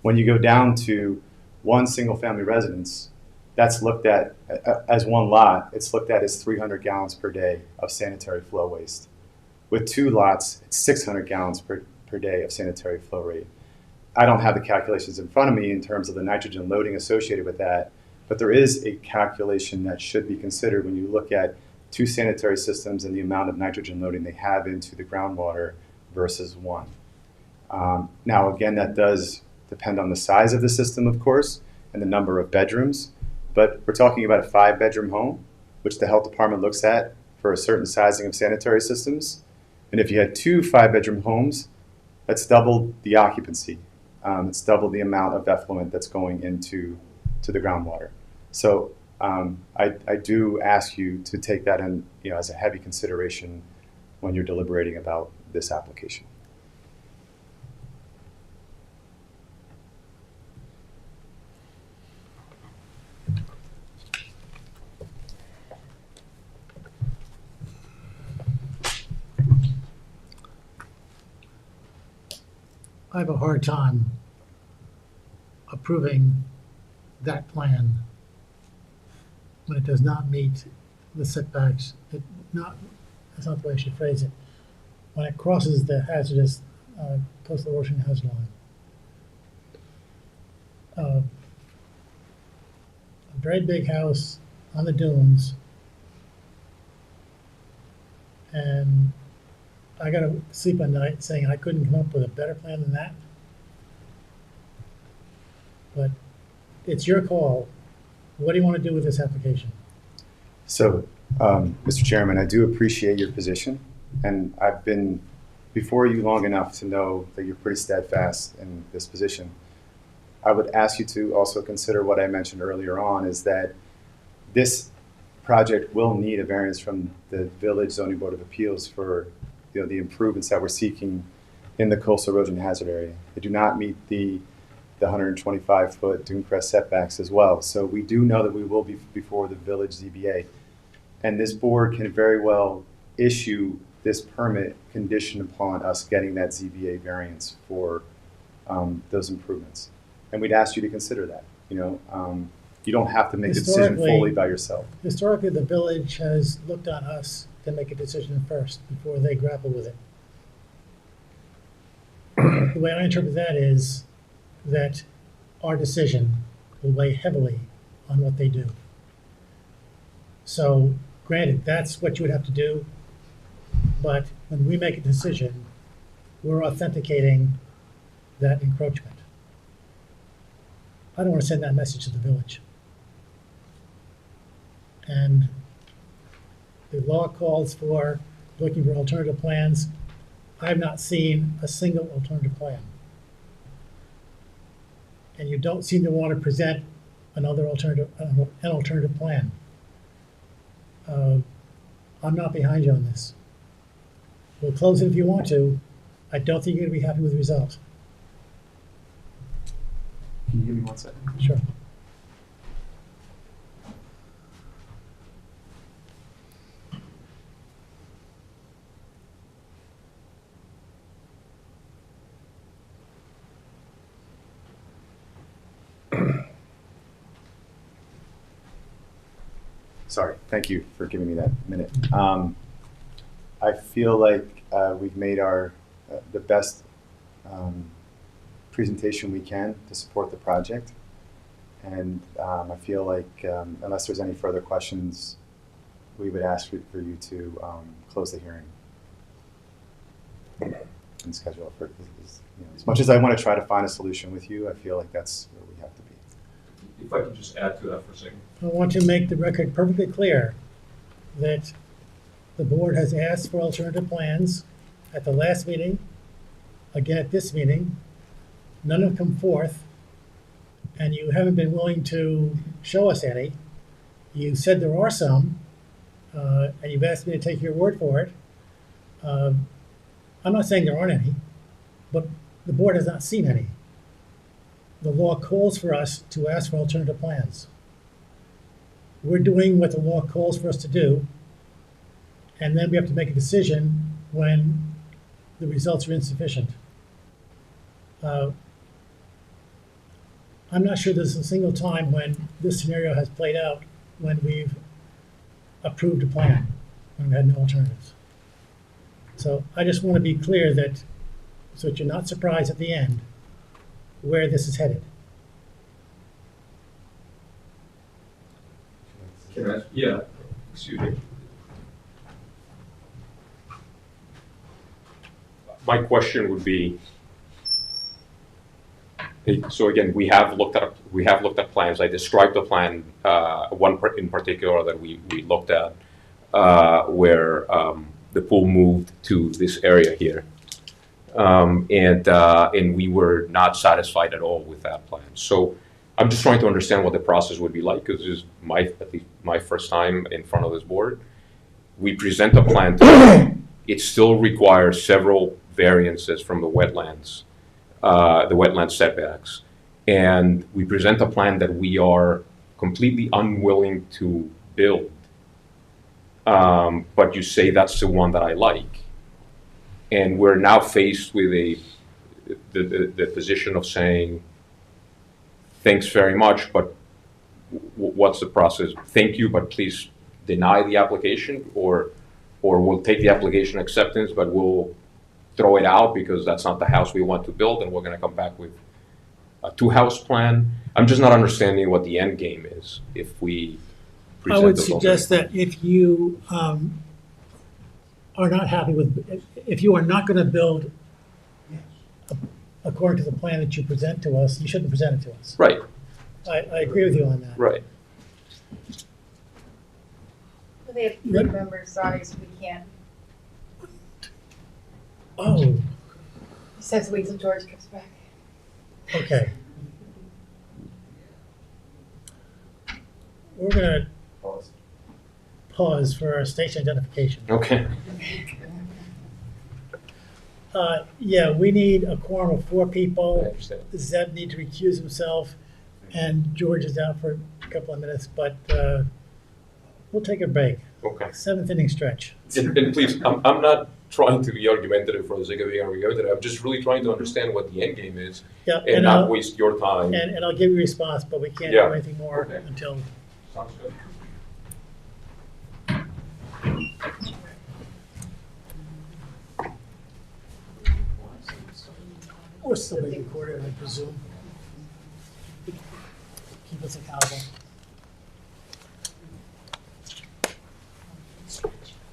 When you go down to 1 single family residence, that's looked at as 1 lot, it's looked at as 300 gallons per day of sanitary flow waste. With 2 lots, it's 600 gallons per day of sanitary flow rate. I don't have the calculations in front of me in terms of the nitrogen loading associated with that, but there is a calculation that should be considered when you look at 2 sanitary systems and the amount of nitrogen loading they have into the groundwater versus 1. Now, again, that does depend on the size of the system, of course, and the number of bedrooms, but we're talking about a 5-bedroom home, which the health department looks at for a certain sizing of sanitary systems. And if you had 2 5-bedroom homes, that's double the occupancy. It's double the amount of effluent that's going into the groundwater. So I do ask you to take that in, as a heavy consideration when you're deliberating about this application. I have a hard time approving that plan when it does not meet the setbacks. That's not the way I should phrase it. When it crosses the hazardous coastal ocean hazard line. A very big house on the dunes, and I got to sleep at night saying I couldn't come up with a better plan than that. But it's your call. What do you want to do with this application? So, Mr. Chairman, I do appreciate your position, and I've been before you long enough to know that you're pretty steadfast in this position. I would ask you to also consider what I mentioned earlier on, is that this project will need a variance from the Village Zoning Board of Appeals for the improvements that we're seeking in the coastal erosion hazard area. They do not meet the 125-foot dune crest setbacks as well. So we do know that we will be before the village ZBA. And this board can very well issue this permit conditioned upon us getting that ZBA variance for those improvements. And we'd ask you to consider that. You don't have to make a decision fully by yourself. Historically, the village has looked on us to make a decision first before they grapple with it. The way I interpret that is that our decision will weigh heavily on what they do. So granted, that's what you would have to do, but when we make a decision, we're authenticating that encroachment. I don't want to send that message to the village. And the law calls for looking for alternative plans. I've not seen a single alternative plan. And you don't seem to want to present an alternative plan. I'm not behind you on this. We'll close it if you want to. I don't think you're going to be happy with the result. Can you give me 1 second? Sure. Sorry, thank you for giving me that minute. I feel like we've made the best presentation we can to support the project. And I feel like unless there's any further questions, we would ask for you to close the hearing and schedule it for, as much as I want to try to find a solution with you, I feel like that's where we have to be. If I could just add to that for a second. I want to make the record perfectly clear that the board has asked for alternative plans at the last meeting, again at this meeting. None have come forth, and you haven't been willing to show us any. You said there are some, and you've asked me to take your word for it. I'm not saying there aren't any, but the board has not seen any. The law calls for us to ask for alternative plans. We're doing what the law calls for us to do, and then we have to make a decision when the results are insufficient. I'm not sure there's a single time when this scenario has played out when we've approved a plan, when we had no alternatives. So I just want to be clear that, so that you're not surprised at the end where this is headed. Can I? Yeah, excuse me. My question would be, so again, we have looked at plans. I described the plan, one in particular that we looked at, where the pool moved to this area here, and we were not satisfied at all with that plan. So I'm just trying to understand what the process would be like, because this is at least my first time in front of this board. We present a plan today. It still requires several variances from the wetland setbacks. And we present a plan that we are completely unwilling to build. But you say that's the one that I like. And we're now faced with the position of saying, thanks very much, but what's the process? Thank you, but please deny the application, or we'll take the application acceptance, but we'll throw it out because that's not the house we want to build, and we're going to come back with a two-house plan. I'm just not understanding what the end game is if we I would present suggest that if you are not happy with, if you are not going to build according to the plan that you present to us, you shouldn't present it to us. Right, I agree with you on that. right. They have three members, sorry, so we can't. Oh, He says wait till George comes back. okay. We're going to pause for our station identification. Okay. Yeah, we need a quorum of 4 I people. understand. Zeb need to recuse himself, and George is out for a couple of minutes, but we'll take a break. Okay. 7th inning stretch. And please, I'm not trying to be argumentative for the sake of being argumentative. I'm just really trying to understand what the end game is Yeah, and not waste your time. and I'll give you a response, but we can't Yeah. do anything more Okay. until. Sounds good. We're still being recorded, I presume. Keep us accountable.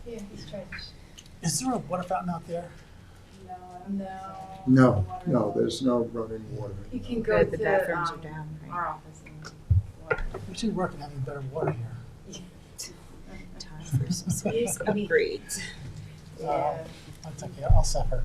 Yeah, he's trying to. Is there a water fountain out there? No. No, there's no running water. You can go The to bathrooms are down, right? our office and. We should work on having better water here. Time for some serious I mean- upgrades. Yeah. That's okay, I'll suffer.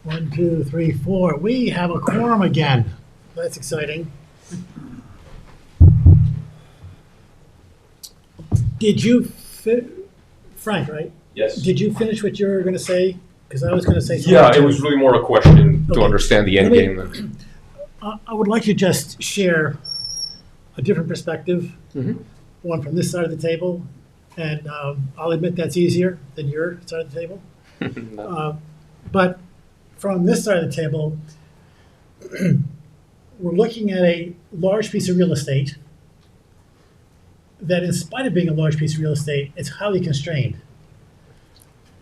1, 2, 3, 4. We have a quorum again. That's exciting. Did you, Frank, right? Yes. Did you finish what you were going to say? Because I was going to say something. Yeah, it was really more a question to Okay. understand the end Let me- game than. I would like to just share a different perspective, one from this side of the table, and I'll admit that's easier than your side of the table. But from this side of the table, we're looking at a large piece of real estate that, in spite of being a large piece of real estate, is highly constrained.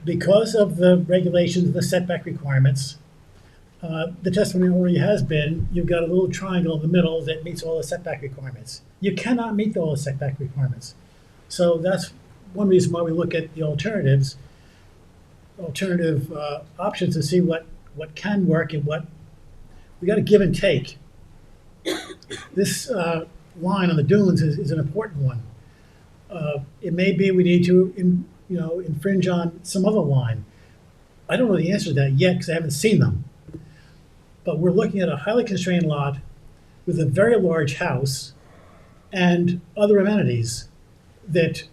Because of the regulations, the setback requirements, the testimony already has been, you've got a little triangle in the middle that meets all the setback requirements. You cannot meet all the setback requirements. So that's one reason why we look at the alternative options to see what can work and what, we got to give and take. This line on the dunes is an important one. It may be we need to infringe on some other line. I don't know the answer to that yet because I haven't seen them. But we're looking at a highly constrained lot with a very large house and other amenities that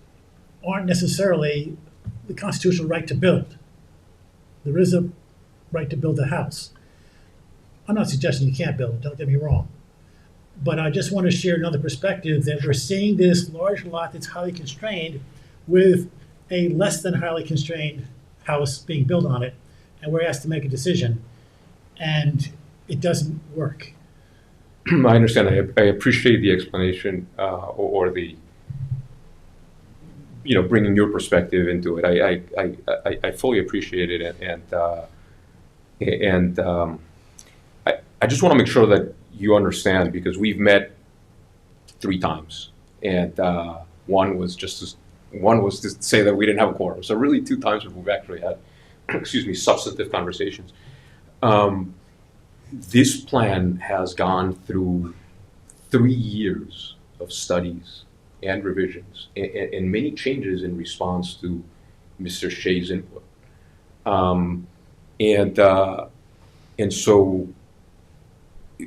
aren't necessarily the constitutional right to build. There is a right to build a house. I'm not suggesting you can't build it, don't get me wrong. But I just want to share another perspective that we're seeing this large lot that's highly constrained with a less than highly constrained house being built on it, and we're asked to make a decision, and it doesn't work. I understand. I appreciate the explanation or the, bringing your perspective into it. I fully appreciate it, and I just want to make sure that you understand, because we've met 3 times, and one was to say that we didn't have a quorum. So really 2 times we've actually had, substantive conversations. This plan has gone through 3 years of studies and revisions and many changes in response to Mr. Shea's input. And so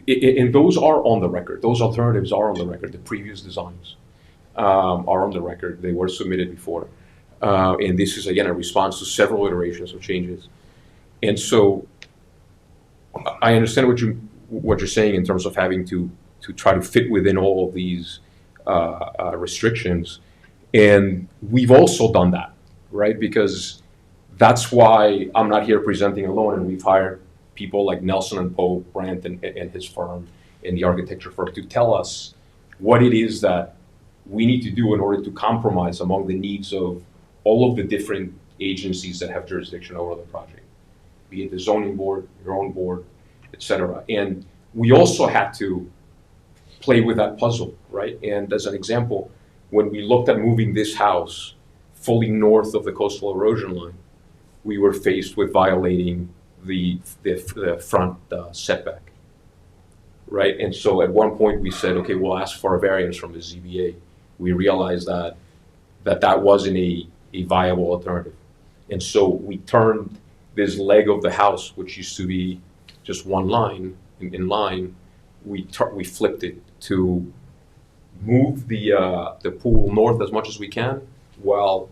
those are on the record. Those alternatives are on the record. The previous designs are on the record. They were submitted before. And this is, again, a response to several iterations of changes. And so I understand what you're saying in terms of having to try to fit within all of these restrictions. And we've also done that, right? Because that's why I'm not here presenting alone, and we've hired people like Nelson and Pope, Brandt and his firm, and the architecture firm, to tell us what it is that we need to do in order to compromise among the needs of all of the different agencies that have jurisdiction over the project, be it the zoning board, your own board, et cetera. And we also had to play with that puzzle, right? And as an example, when we looked at moving this house fully north of the coastal erosion line, we were faced with violating the front setback, right? And so at one point we said, okay, we'll ask for a variance from the ZBA. We realized that wasn't a viable alternative. And so we turned this leg of the house, which used to be just one line, in line, we flipped it to move the pool north as much as we can while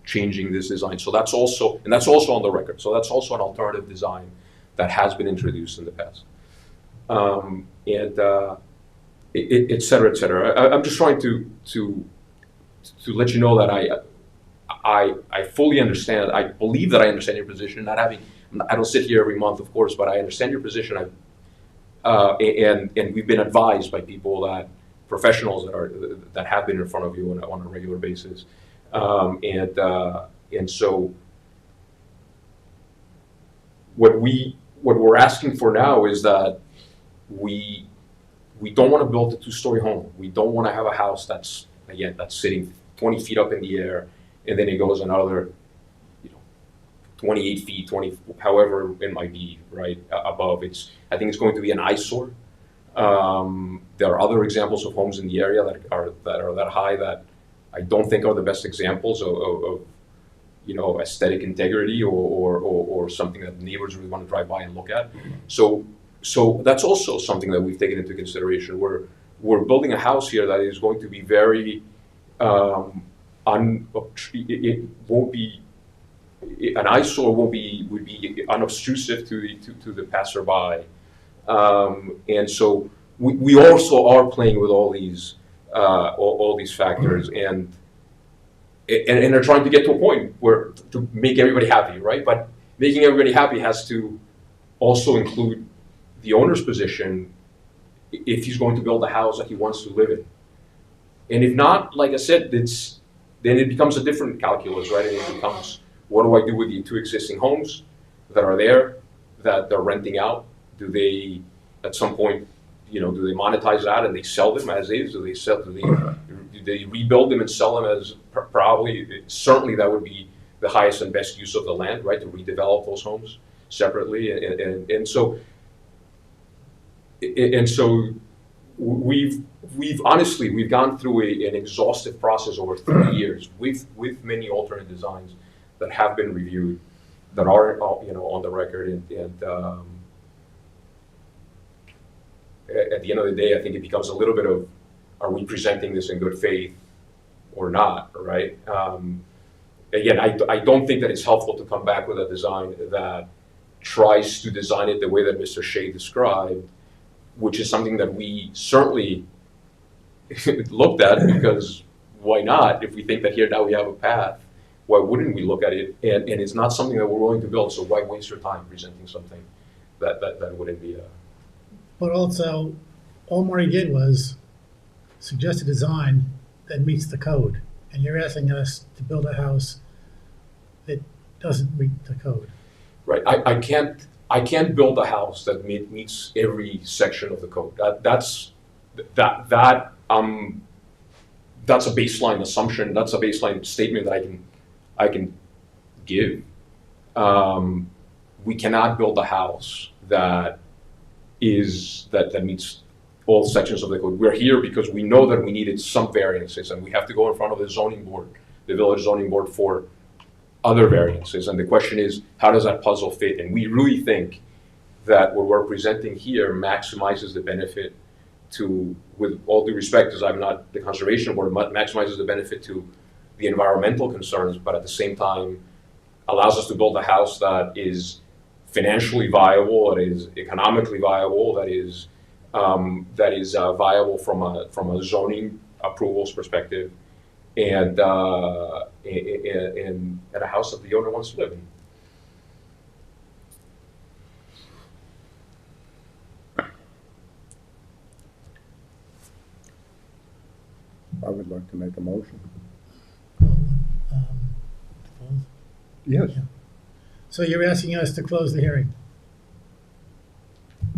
changing this design. So that's also on the record. So that's also an alternative design that has been introduced in the past. Et cetera, et cetera. I'm just trying to let you know that I fully understand. I believe that I understand your position. I don't sit here every month, of course, but I understand your position. And we've been advised by people professionals that have been in front of you on a regular basis. And so what we're asking for now is that we don't want to build a 2-story home. We don't want to have a house that's sitting 20 feet up in the air, and then it goes another 28 feet, 20, however it might be, right, above. I think it's going to be an eyesore. There are other examples of homes in the area that are that high that I don't think are the best examples of aesthetic integrity or something that neighbors really want to drive by and look at. So that's also something that we've taken into consideration. We're building a house here that is going to be very it won't be an eyesore. Would be unobtrusive to the passerby, and so we also are playing with all these factors and are trying to get to a point where to make everybody happy, right? But making everybody happy has to also include the owner's position if he's going to build a house that he wants to live in. And if not, like I said, then it becomes a different calculus, right? And it becomes, what do I do with the two existing homes that are there, that they're renting out? Do they, at some point, do they monetize that and they sell them as is? Do they rebuild them and sell them as certainly that would be the highest and best use of the land, right? To redevelop those homes separately. And so we've honestly gone through an exhaustive process over 3 years with many alternate designs that have been reviewed, that are on the record, and at the end of the day, I think it becomes a little bit of, are we presenting this in good faith or not, right? Again, I don't think that it's helpful to come back with a design that tries to design it the way that Mr. Shea described, which is something that we certainly looked at, because why not? If we think that here now we have a path, why wouldn't we look at it? And it's not something that we're willing to build, so why waste your time presenting something that wouldn't be a... But also, all Marty did was suggest a design that meets the code, and you're asking us to build a house that doesn't meet the code. Right. I can't build a house that meets every section of the code. That's a baseline assumption. That's a baseline statement that I can give. We cannot build a house that meets all sections of the code. We're here because we know that we needed some variances, and we have to go in front of the zoning board, the village zoning board, for other variances. And the question is, how does that puzzle fit? And we really think that what we're presenting here maximizes the benefit to, with all due respect, because I'm not the conservation board, maximizes the benefit to the environmental concerns, but at the same time allows us to build a house that is financially viable, that is economically viable, that is viable from a zoning approvals perspective, and a house that the owner wants to live in. I would like to make a motion. Close. Yes. Yeah. So you're asking us to close the hearing?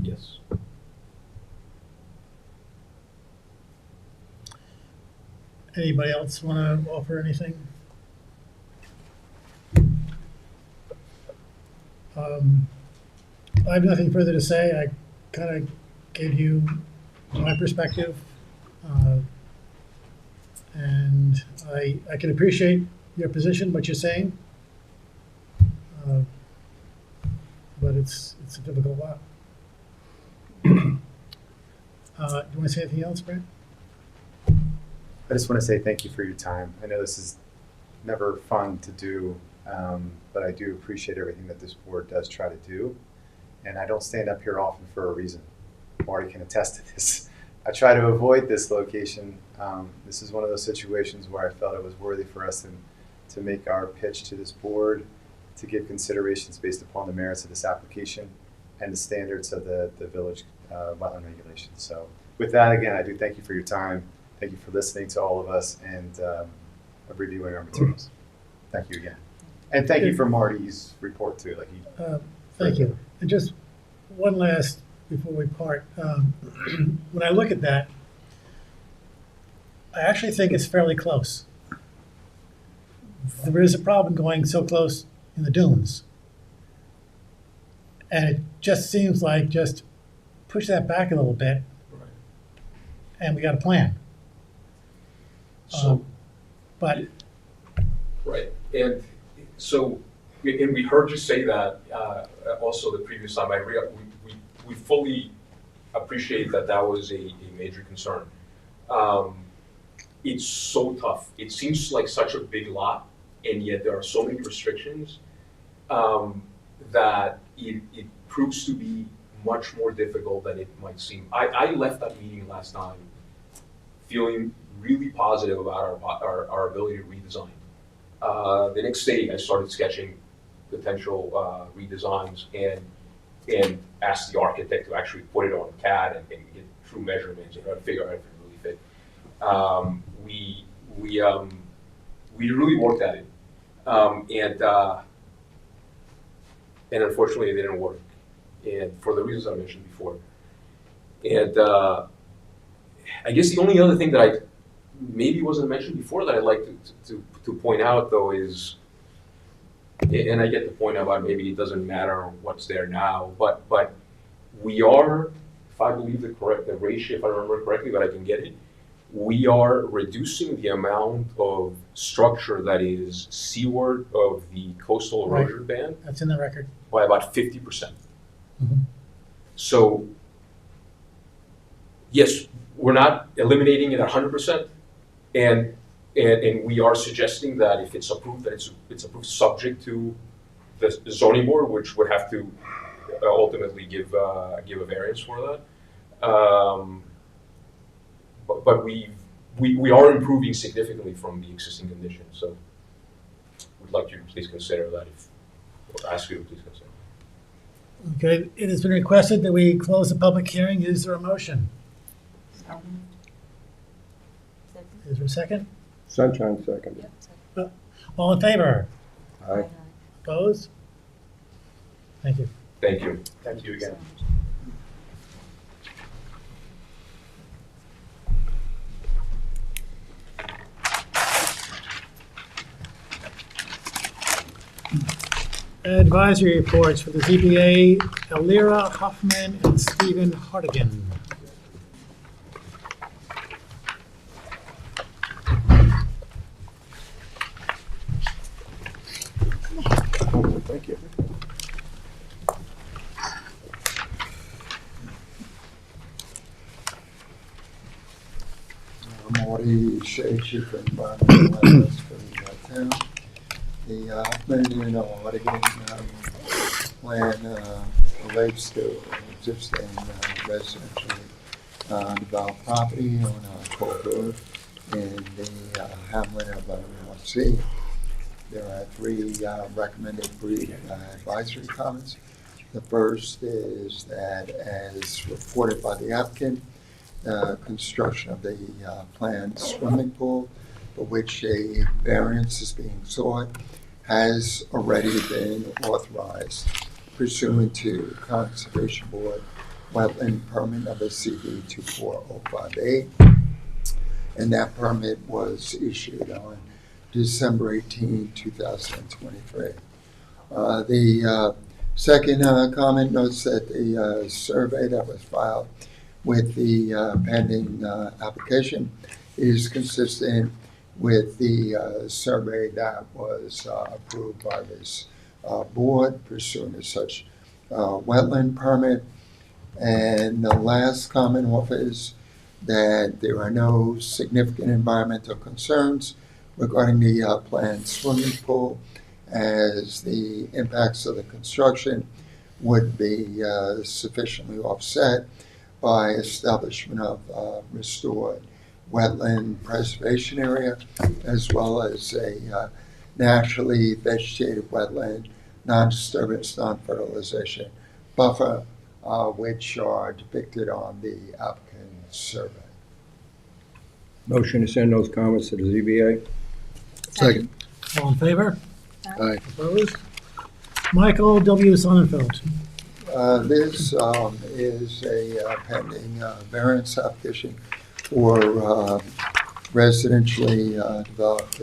Yes. Anybody else want to offer anything? I have nothing further to say. I kind of gave you my perspective. And I can appreciate your position, what you're saying. But it's a difficult lot. Do you want to say anything else, Brent? I just want to say thank you for your time. I know this is never fun to do, but I do appreciate everything that this board does try to do. And I don't stand up here often for a reason. Marty can attest to this. I try to avoid this location. This is one of those situations where I felt it was worthy for us to make our pitch to this board, to give considerations based upon the merits of this application and the standards of the village wetland regulations. So with that, again, I do thank you for your time. Thank you for listening to all of us and reviewing our materials. Thank you again. And thank you for Marty's report too. Thank you. And just one last, before we part, when I look at that, I actually think it's fairly close. There is a problem going so close in the dunes. And it just seems like just push that back a little bit, and we got a plan. So, But right, and So, and we heard you say that also the previous time. We fully appreciate that that was a major concern. It's so tough. It seems like such a big lot, and yet there are so many restrictions that it proves to be much more difficult than it might seem. I left that meeting last time feeling really positive about our ability to redesign. The next day, I started sketching potential redesigns and asked the architect to actually put it on CAD and get true measurements and try to figure out if it really fit. We really worked at it, and unfortunately, it didn't work, and for the reasons I mentioned before. And I guess the only other thing that I maybe wasn't mentioned before that I'd like to point out though is, and I get the point about maybe it doesn't matter what's there now, but we are, if I believe the ratio, if I remember correctly, but I can get it, we are reducing the amount of structure that is seaward of the coastal erosion band That's in the record. by about 50%. Mhm. So, yes, we're not eliminating it 100%, and we are suggesting that if it's approved, that it's approved subject to the zoning board, which would have to ultimately give a variance for that. But we are improving significantly from the existing conditions, so we'd like you to please consider that, or ask you to please consider. Okay, it has been requested that we close the public hearing. Is there a motion? Is there a second? Sunshine second. All in favor? Aye. Opposed? Thank you. Thank you. Thank you again. Advisory reports for the ZBA, Elira Hoffman and Stephen Hartigan. Thank you. Marty Shea, Chief Environmental Analyst for the town. The Hoffman and Oregon plan relates to existing residentially developed property on Cove Road in the hamlet of North Sea. There are three recommended advisory comments. The first is that, as reported by the applicant, construction of the planned swimming pool, for which a variance is being sought, has already been authorized pursuant to Conservation Board Wetland Permit number CD 24058, and that permit was issued on December 18, 2023. The second comment notes that the survey that was filed with the pending application is consistent with the survey that was approved by this board pursuant to such wetland permit. And the last comment offers that there are no significant environmental concerns regarding the planned swimming pool, as the impacts of the construction would be sufficiently offset by establishment of restored wetland preservation area, as well as a naturally vegetated wetland, non-disturbance, non-fertilization buffer, which are depicted on the applicant's survey. Motion to send those comments to the ZBA. Second. All in favor? Aye. Opposed? Michael W. Sonnenfeld. This is a pending variance application for residentially developed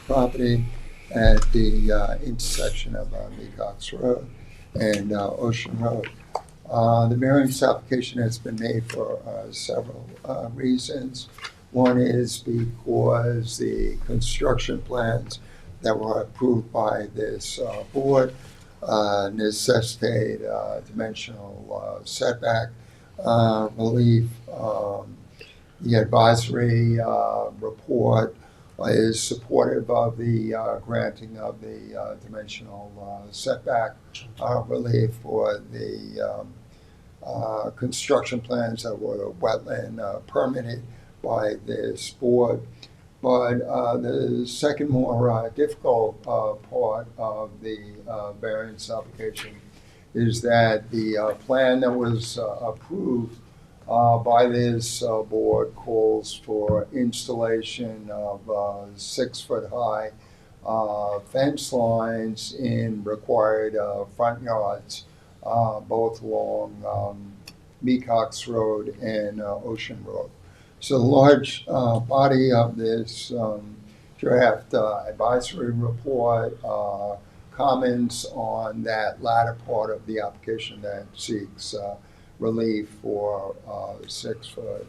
property at the intersection of Mecox Road and Ocean Road. The variance application has been made for several reasons. One is because the construction plans that were approved by this board necessitate dimensional setback relief. The advisory report is supportive of the granting of the dimensional setback relief for the construction plans that were wetland permitted by this board. But the second more difficult part of the variance application is that the plan that was approved by this board calls for installation of 6-foot-high fence lines in required front yards, both along Mecox Road and Ocean Road. So the large body of this draft advisory report comments on that latter part of the application that seeks relief for 6-foot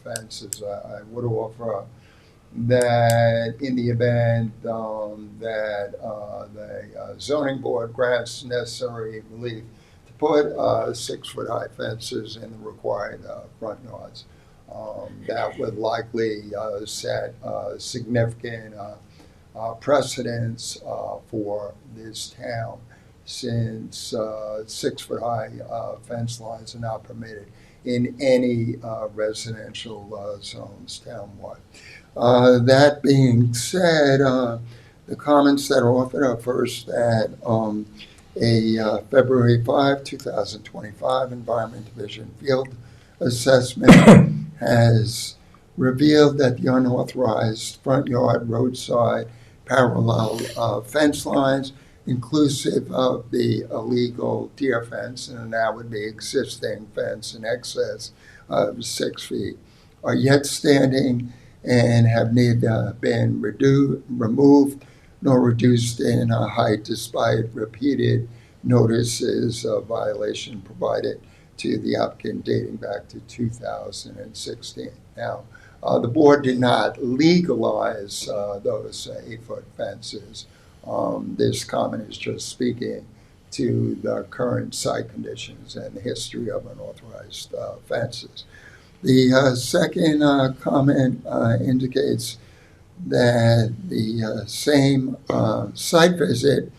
fences. I would offer that in the event that the zoning board grants necessary relief to put 6-foot-high fences in the required front yards, that would likely set significant precedents for this town, since 6-foot-high fence lines are not permitted in any residential zones townwide. That being said, the comments that are offered are first that a February 5, 2025 Environment Division field assessment has revealed that the unauthorized front yard roadside parallel fence lines, inclusive of the illegal deer fence, and that would be existing fence in excess of 6 feet, are yet standing and have neither been removed nor reduced in height despite repeated notices of violation provided to the applicant dating back to 2016. Now, the board did not legalize those 8-foot fences. This comment is just speaking to the current site conditions and the history of unauthorized fences. The second comment indicates that the same site visit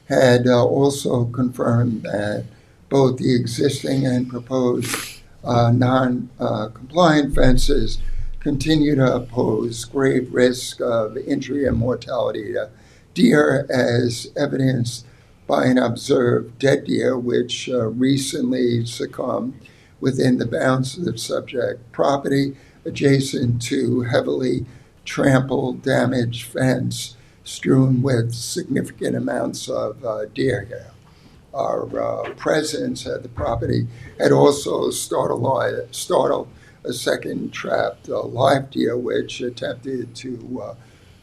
had also confirmed that both the existing and proposed non-compliant fences continue to pose grave risk of injury and mortality to deer, as evidenced by an observed dead deer which recently succumbed within the bounds of the subject property adjacent to heavily trampled, damaged fence strewn with significant amounts of deer hair. Our presence at the property had also startled a second trapped live deer which attempted to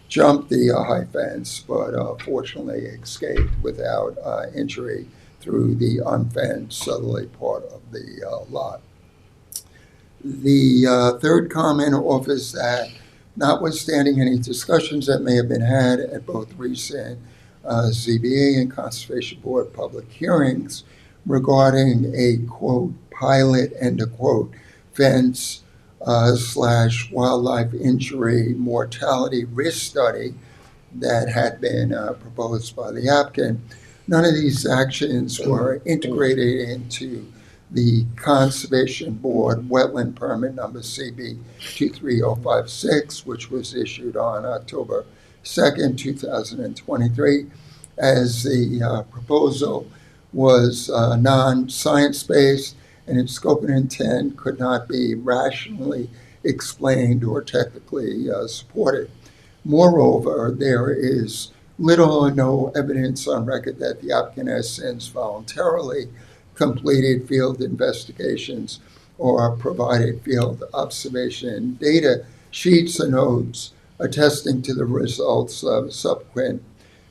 jump the high fence, but fortunately escaped without injury through the unfenced southerly part of the lot. The third comment offers that, notwithstanding any discussions that may have been had at both recent ZBA and Conservation Board public hearings regarding a, quote, pilot, end of quote, fence / wildlife injury mortality risk study that had been proposed by the applicant, none of these actions were integrated into the Conservation Board wetland permit number CB 23056, which was issued on October 2nd, 2023, as the proposal was non-science-based and its scope and intent could not be rationally explained or technically supported. Moreover, there is little or no evidence on record that the applicant has since voluntarily completed field investigations or provided field observation data sheets and notes attesting to the results of subsequent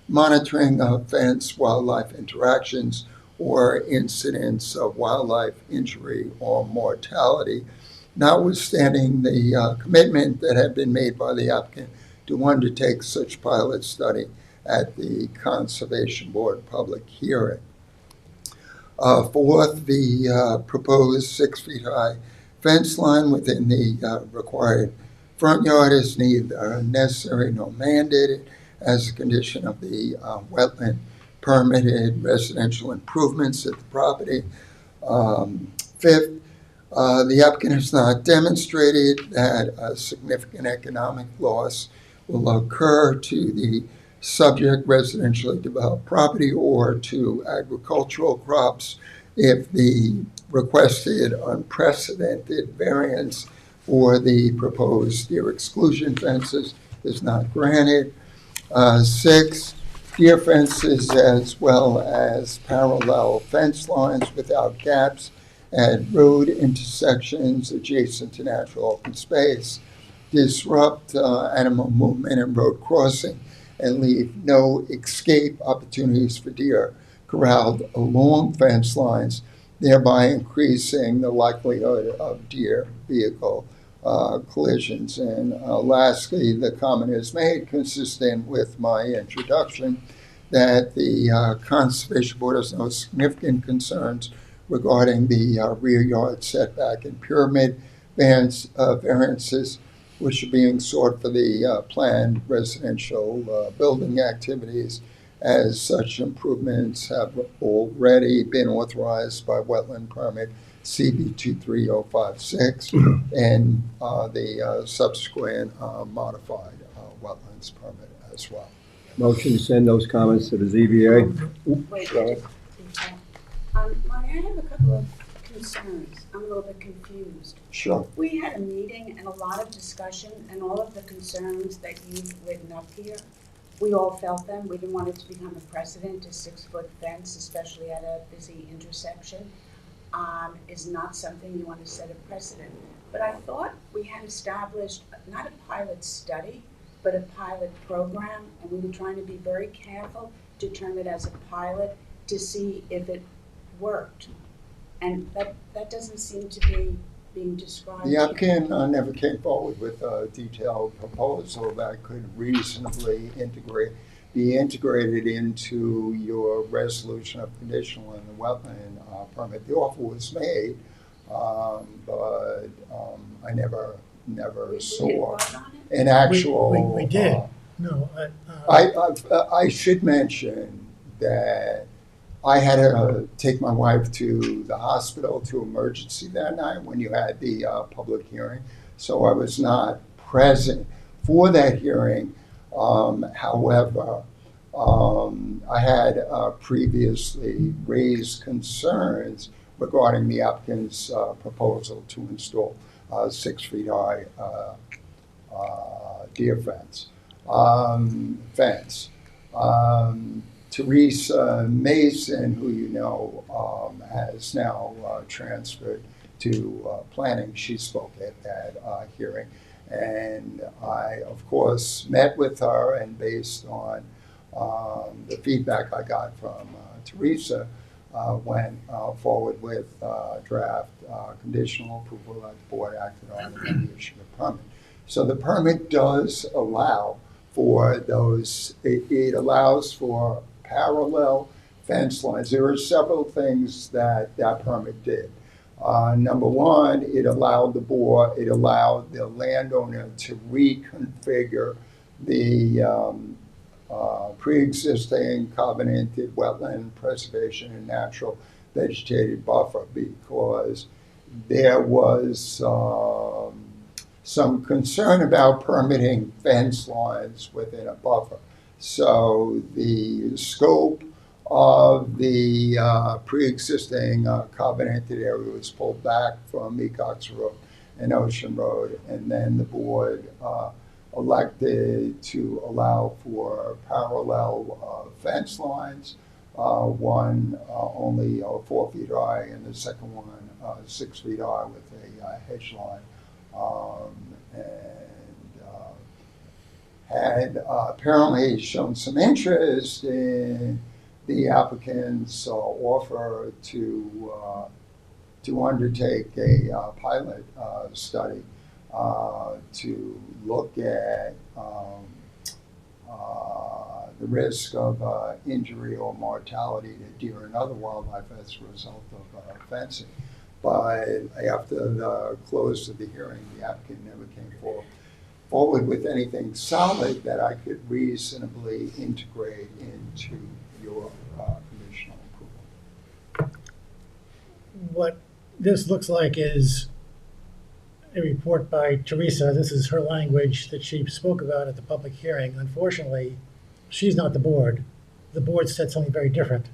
monitoring of fence wildlife interactions or incidents of wildlife injury or mortality, notwithstanding the commitment that had been made by the applicant to undertake such pilot study at the Conservation Board public hearing. Fourth, the proposed 6 feet high fence line within the required front yard is neither necessary nor mandated as a condition of the wetland permitted residential improvements at the property. Fifth, the applicant has not demonstrated that a significant economic loss will occur to the subject residentially developed property or to agricultural crops if the requested unprecedented variance for the proposed deer exclusion fences is not granted. Six, deer fences as well as parallel fence lines without gaps at road intersections adjacent to natural open space disrupt animal movement and road crossing and leave no escape opportunities for deer corralled along fence lines, thereby increasing the likelihood of deer vehicle collisions. And lastly, the comment is made consistent with my introduction that the Conservation Board has no significant concerns regarding the rear yard setback and pyramid variances which are being sought for the planned residential building activities, as such improvements have already been authorized by wetland permit CB 23056 and the subsequent modified wetlands permit as well. Motion to send those comments to the ZBA. Wait, Sorry. Marty, I have a couple of concerns. I'm a little bit confused. Sure. We had a meeting and a lot of discussion, and all of the concerns that you've written up here, we all felt them. We didn't want it to become a precedent, a 6-foot fence, especially at a busy intersection, is not something you want to set a precedent. But I thought we had established not a pilot study, but a pilot program, and we were trying to be very careful to term it as a pilot to see if it worked. And that doesn't seem to be being described. The applicant never came forward with a detailed proposal that could reasonably be integrated into your resolution of conditional and the wetland permit. The offer was made, but I never saw an actual. We did. No. I should mention that I had to take my wife to the hospital to emergency that night when you had the public hearing. So I was not present for that hearing. However, I had previously raised concerns regarding the applicant's proposal to install 6 feet high deer fence. Teresa Mason, who you know has now transferred to planning, she spoke at that hearing. And I, of course, met with her, and based on the feedback I got from Teresa, went forward with draft conditional approval that the board acted on and then issued a permit. So the permit does allow for those, it allows for parallel fence lines. There are several things that permit did. Number one, it allowed the landowner to reconfigure the pre-existing covenanted wetland preservation and natural vegetated buffer, because there was some concern about permitting fence lines within a buffer. So the scope of the pre-existing covenanted area was pulled back from Mecox Road and Ocean Road, and then the board elected to allow for parallel fence lines, one only 4 feet high and the second one 6 feet high with a hedge line. Had apparently shown some interest in the applicant's offer to undertake a pilot study to look at the risk of injury or mortality to deer and other wildlife as a result of fencing. But after the close of the hearing, the applicant never came forward with anything solid that I could reasonably integrate into your conditional approval. What this looks like is a report by Teresa. This is her language that she spoke about at the public hearing. Unfortunately, she's not the board. The board said something very different.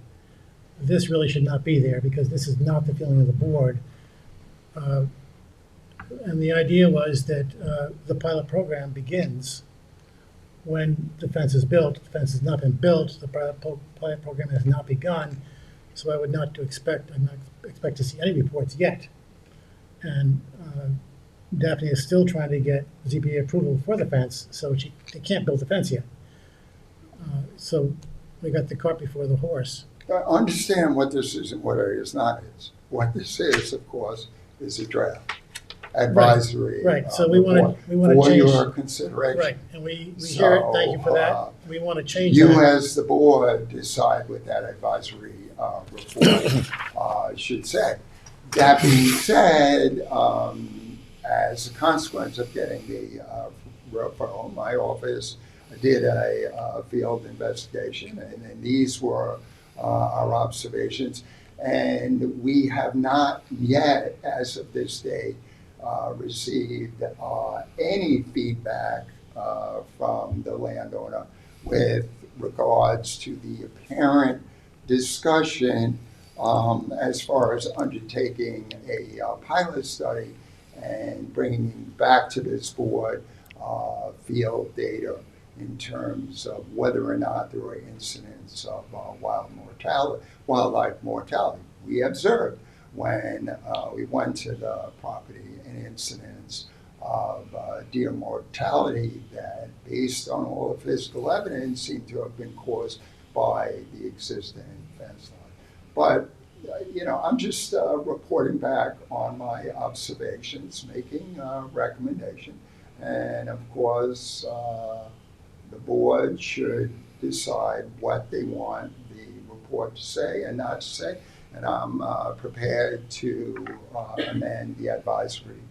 This really should not be there because this is not the feeling of the board. And the idea was that the pilot program begins when the fence is built. The fence has not been built. The pilot program has not begun. So I would not expect to see any reports yet. And Daphne is still trying to get ZBA approval for the fence, so they can't build the fence yet. So we got the cart before the horse. Understand what this is and what it is not is. What this is, of course, is a draft advisory. Right. So we want to for change your consideration. Right, and we hear it. Thank you for that. We want to change You, that. as the board, decide what that advisory report should say. That being said, as a consequence of getting the referral, my office did a field investigation, and these were our observations. And we have not yet, as of this date, received any feedback from the landowner with regards to the apparent discussion as far as undertaking a pilot study and bringing back to this board field data in terms of whether or not there were incidents of wildlife mortality. We observed when we went to the property an incidence of deer mortality that, based on all the physical evidence, seemed to have been caused by the existing fence line. But I'm just reporting back on my observations, making a recommendation, and of course the board should decide what they want the report to say and not to say, and I'm prepared to amend the advisory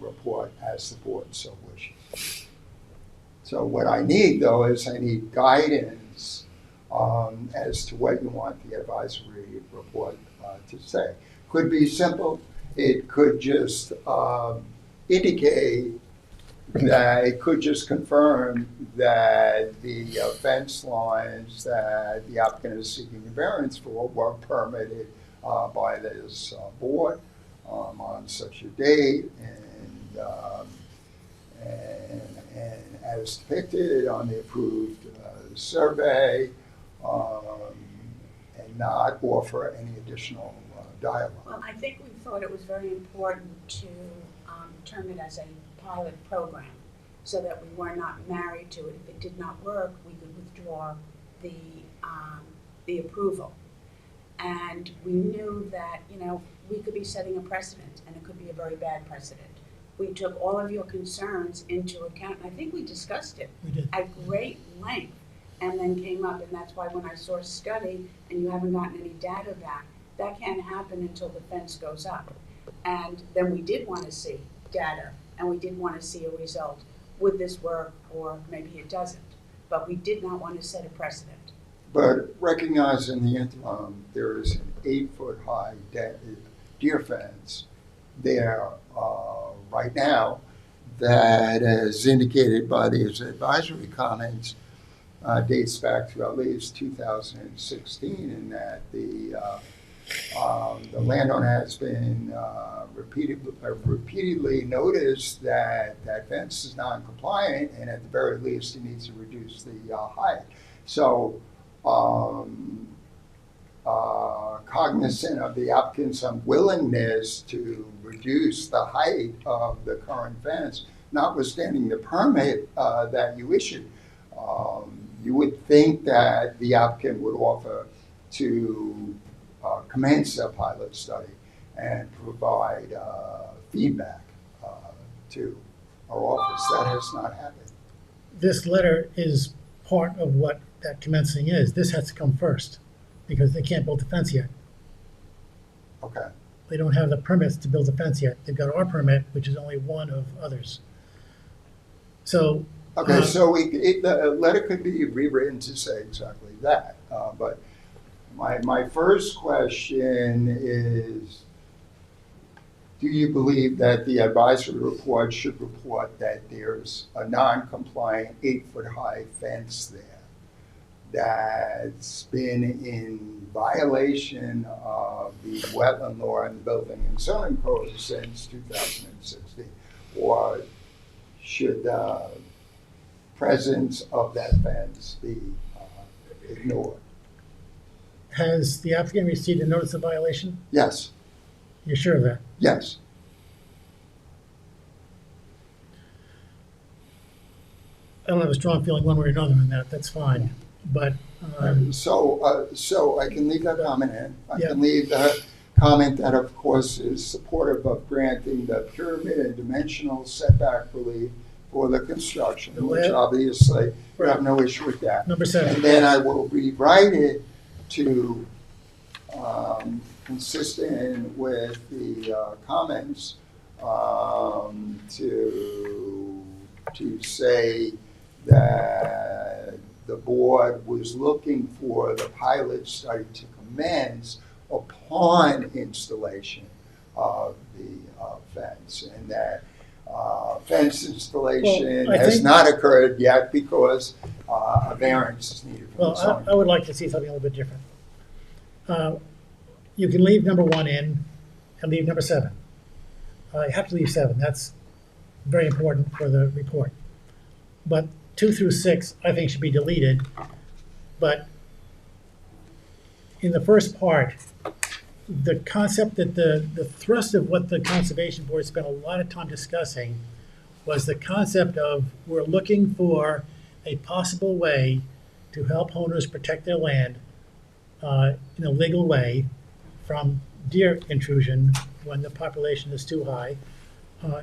report as the board so wishes. So what I need, though, is I need guidance as to what you want the advisory report to say. Could be simple. It could just indicate that it could just confirm that the fence lines that the applicant is seeking a variance for were permitted by this board on such a date and as depicted on the approved survey, and not offer any additional dialogue. Well, I think we thought it was very important to term it as a pilot program so that we were not married to it. If it did not work, we could withdraw the approval. And we knew that, we could be setting a precedent, and it could be a very bad precedent. We took all of your concerns into account, and I think we discussed it at great length, and then came up, and that's why when I saw study and you haven't gotten any data back, that can't happen until the fence goes up. And then we did want to see data, and we did want to see a result. Would this work, or maybe it doesn't? But we did not want to set a precedent. But recognize in the interim, there is an 8-foot high deer fence there right now that, as indicated by these advisory comments, dates back to at least 2016, and that the landowner has been repeatedly noticed that that fence is non-compliant, and at the very least, he needs to reduce the height. So, cognizant of the applicant's unwillingness to reduce the height of the current fence, notwithstanding the permit that you issued, you would think that the applicant would offer to commence a pilot study and provide feedback to our office. That has not happened. This letter is part of what that commencing is. This has to come first, because they can't build the fence yet. Okay. They don't have the permits to build the fence yet. They've got our permit, which is only one of others. So. Okay, so the letter could be rewritten to say exactly that. But my first question is, do you believe that the advisory report should report that there's a non-compliant 8-foot-high fence there that's been in violation of the wetland law and building and zoning code since 2016? Or should the presence of that fence be ignored? Has the applicant received a notice of violation? Yes, You're sure of that? yes. I don't have a strong feeling one way or another on that. That's fine. But So I can leave that comment in. I Yeah. can leave that comment that, of course, is supportive of granting the pyramid and dimensional setback relief for the construction, which obviously we have no issue with that. number 7. And then I will rewrite it to, consistent with the comments, to say that the board was looking for the pilot study to commence upon installation of the fence, and that fence installation Well, I has think- not occurred yet because a variance is needed from the Well, zoning. I would like to see something a little bit different. You can leave number 1 in and leave number 7. You have to leave 7. That's very important for the report. But 2 through 6, I think, should be deleted. But in the first part, the concept that the thrust of what the Conservation Board spent a lot of time discussing was the concept of we're looking for a possible way to help owners protect their land in a legal way from deer intrusion when the population is too high.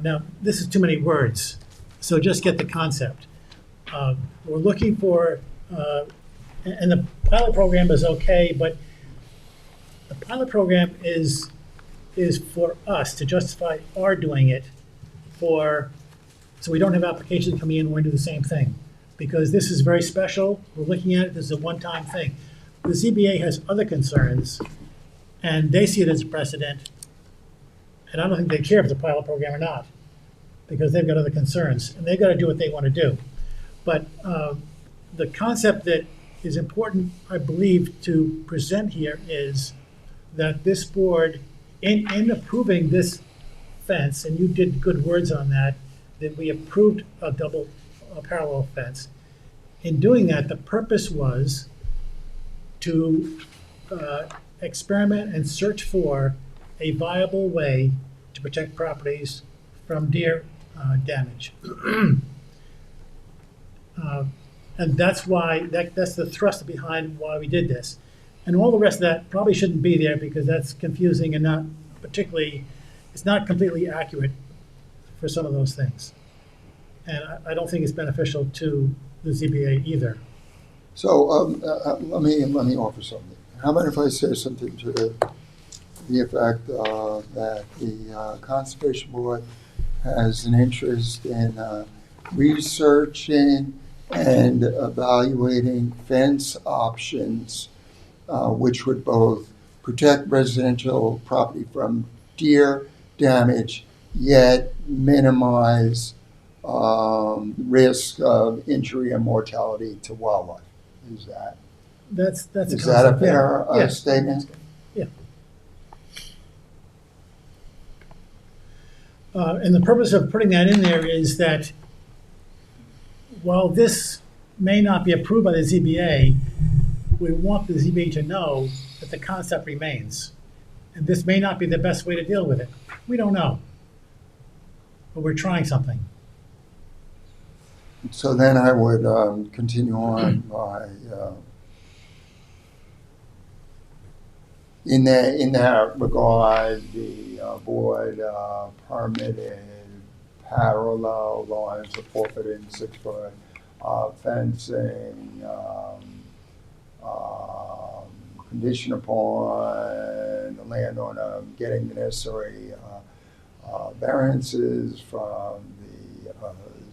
Now, this is too many words, so just get the concept. We're looking for, and the pilot program is okay, but the pilot program is for us to justify our doing it so we don't have applications coming in and we're going to do the same thing. Because this is very special, we're looking at it, this is a one-time thing. The ZBA has other concerns, and they see it as a precedent, and I don't think they care if it's a pilot program or not, because they've got other concerns, and they've got to do what they want to do. But the concept that is important, I believe, to present here is that this board, in approving this fence, and you did good words on that we approved a parallel fence. In doing that, the purpose was to experiment and search for a viable way to protect properties from deer damage. And that's why, that's the thrust behind why we did this. And all the rest of that probably shouldn't be there because that's confusing and not particularly, it's not completely accurate for some of those things. And I don't think it's beneficial to the ZBA either. So let me offer something. How about if I say something to the effect that the Conservation Board has an interest in researching and evaluating fence options which would both protect residential property from deer damage, yet minimize risk of injury and mortality to wildlife. Is that That's a is that a concept, fair yeah. statement? Yeah. And the purpose of putting that in there is that while this may not be approved by the ZBA, we want the ZBA to know that the concept remains. And this may not be the best way to deal with it. We don't know. But we're trying something. So then I would continue on by in that regard, the board permitted parallel lines of 4-foot and 6-foot fencing condition upon the landowner getting the necessary variances from the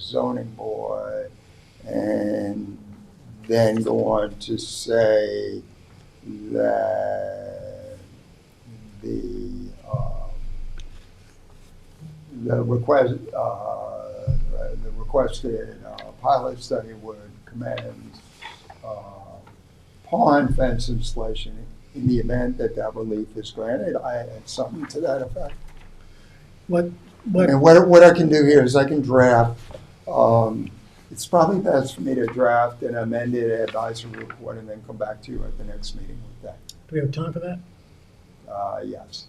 zoning board, and then go on to say that the requested pilot study would commend pond fence installation in the event that that relief is granted. I had something to that effect. What, And what I can do here is I can draft, it's probably best for me to draft an amended advisory report and then come back to you at the next meeting with that. do we have time for that? Yes,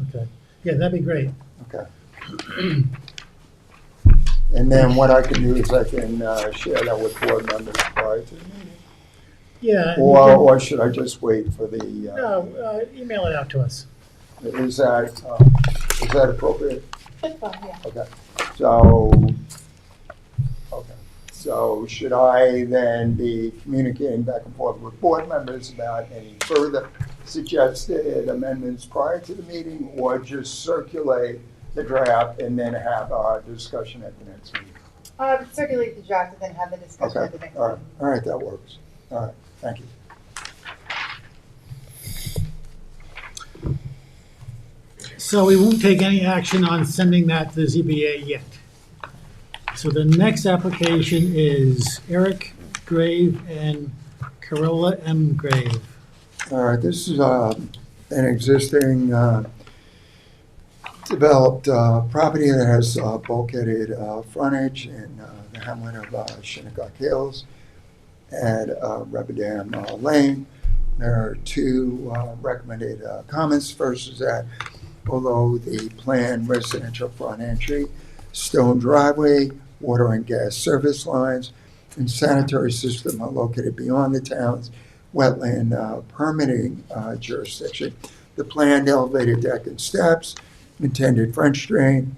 Okay. Yeah, that'd be great. okay. And then what I can do is I can share that with board members prior to the meeting. Yeah. Or should I just wait for the, No, email it out to us. is that appropriate? That's fine, yeah. Okay, so should I then be communicating back and forth with board members about any further suggested amendments prior to the meeting, or just circulate the draft and then have our discussion at the next meeting? Circulate the draft and then have the discussion Okay, at the next all right, meeting. all right, that works. All right, thank you. So we won't take any action on sending that to the ZBA yet. So the next application is Eric Grave and Carola M. Grave. All right, this is an existing developed property that has bulkheaded frontage in the hamlet of Shinnecock Hills at Rebadam Lane. There are two recommended comments. First is that although the planned residential front entry, stone driveway, water and gas service lines, and sanitary system are located beyond the town's wetland permitting jurisdiction, the planned elevated deck and steps, intended French drain,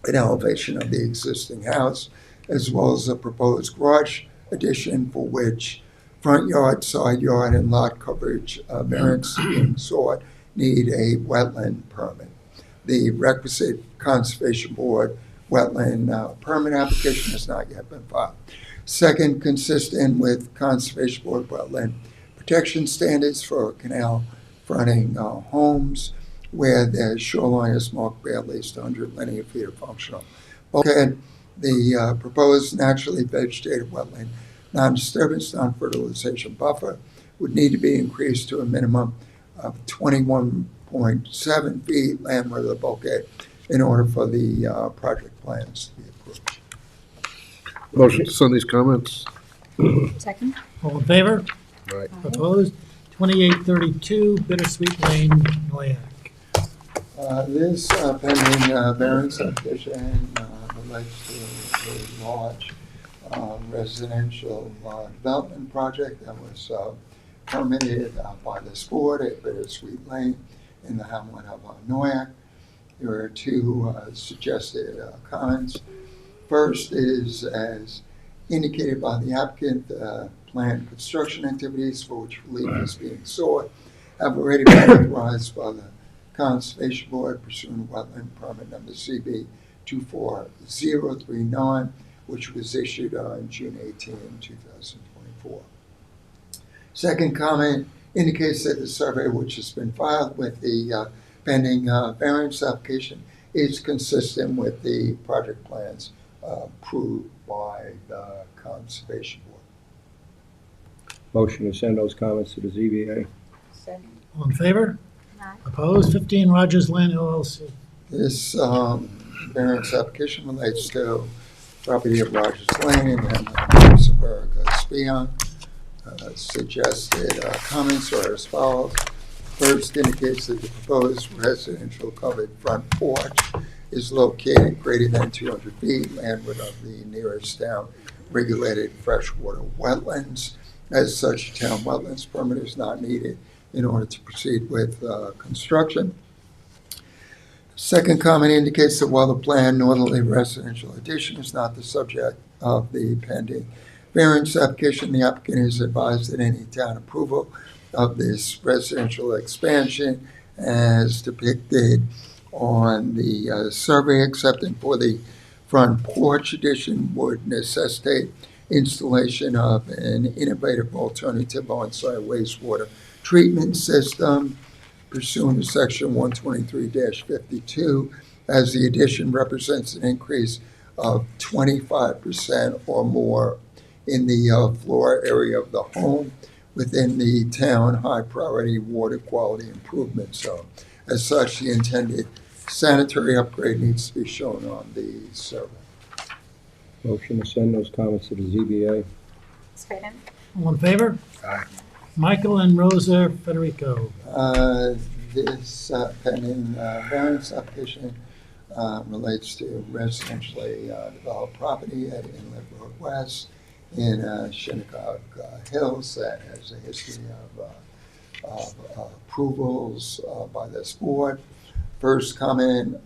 an elevation of the existing house, as well as a proposed garage addition for which front yard, side yard, and lot coverage variance being sought need a wetland permit. The requisite Conservation Board wetland permit application has not yet been filed. Second, consistent with Conservation Board wetland protection standards for canal fronting homes where the shoreline is marked by at least 100 linear feet of functional bulkhead, the proposed naturally vegetated wetland non-disturbance, non-fertilization buffer would need to be increased to a minimum of 21.7 feet landward of the bulkhead in order for the project plans to be approved. Motion to send these comments. Second? All in favor? Right. Opposed? 2832 Bittersweet Lane, Noyak. This pending variance application relates to a large residential development project that was permitted by this board at Bittersweet Lane in the hamlet of Noyak. There are two suggested comments. First is, as indicated by the applicant, planned construction activities for which relief is being sought have already been authorized by the Conservation Board pursuant to wetland permit number CB 24039, which was issued on June 18, 2024. Second comment indicates that the survey which has been filed with the pending variance application is consistent with the project plans approved by the Conservation Board. Motion to send those comments to the ZBA. Second. All in favor? Aye. Opposed? 15 Rogers Lane LLC. This variance application relates to property of Rogers Lane in Hamlet, Spion. Suggested comments are as follows. First, indicates that the proposed residential covered front porch is located greater than 200 feet landward of the nearest town regulated freshwater wetlands. As such, a town wetlands permit is not needed in order to proceed with construction. Second comment indicates that while the planned northerly residential addition is not the subject of the pending variance application. The applicant is advised that any town approval of this residential expansion as depicted on the survey accepted for the front porch addition would necessitate installation of an innovative alternative on-site wastewater treatment system pursuant to section 123-52, as the addition represents an increase of 25% or more in the floor area of the home within the town high-priority water quality improvement zone. As such, the intended sanitary upgrade needs to be shown on the survey. Motion to send those comments to the ZBA. Second. All in favor? Aye. Michael and Rosa Federico. This pending variance application relates to residentially developed property at Inlet Road West in Shinnecock Hills that has a history of approvals by this board. First comment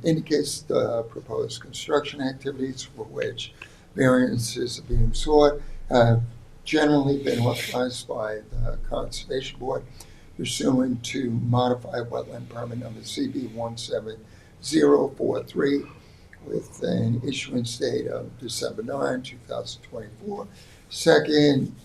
indicates the proposed construction activities for which variances are being sought have generally been authorized by the Conservation Board pursuant to modified wetland permit number CB 17043 with an issuance date of December 9, 2024. Second,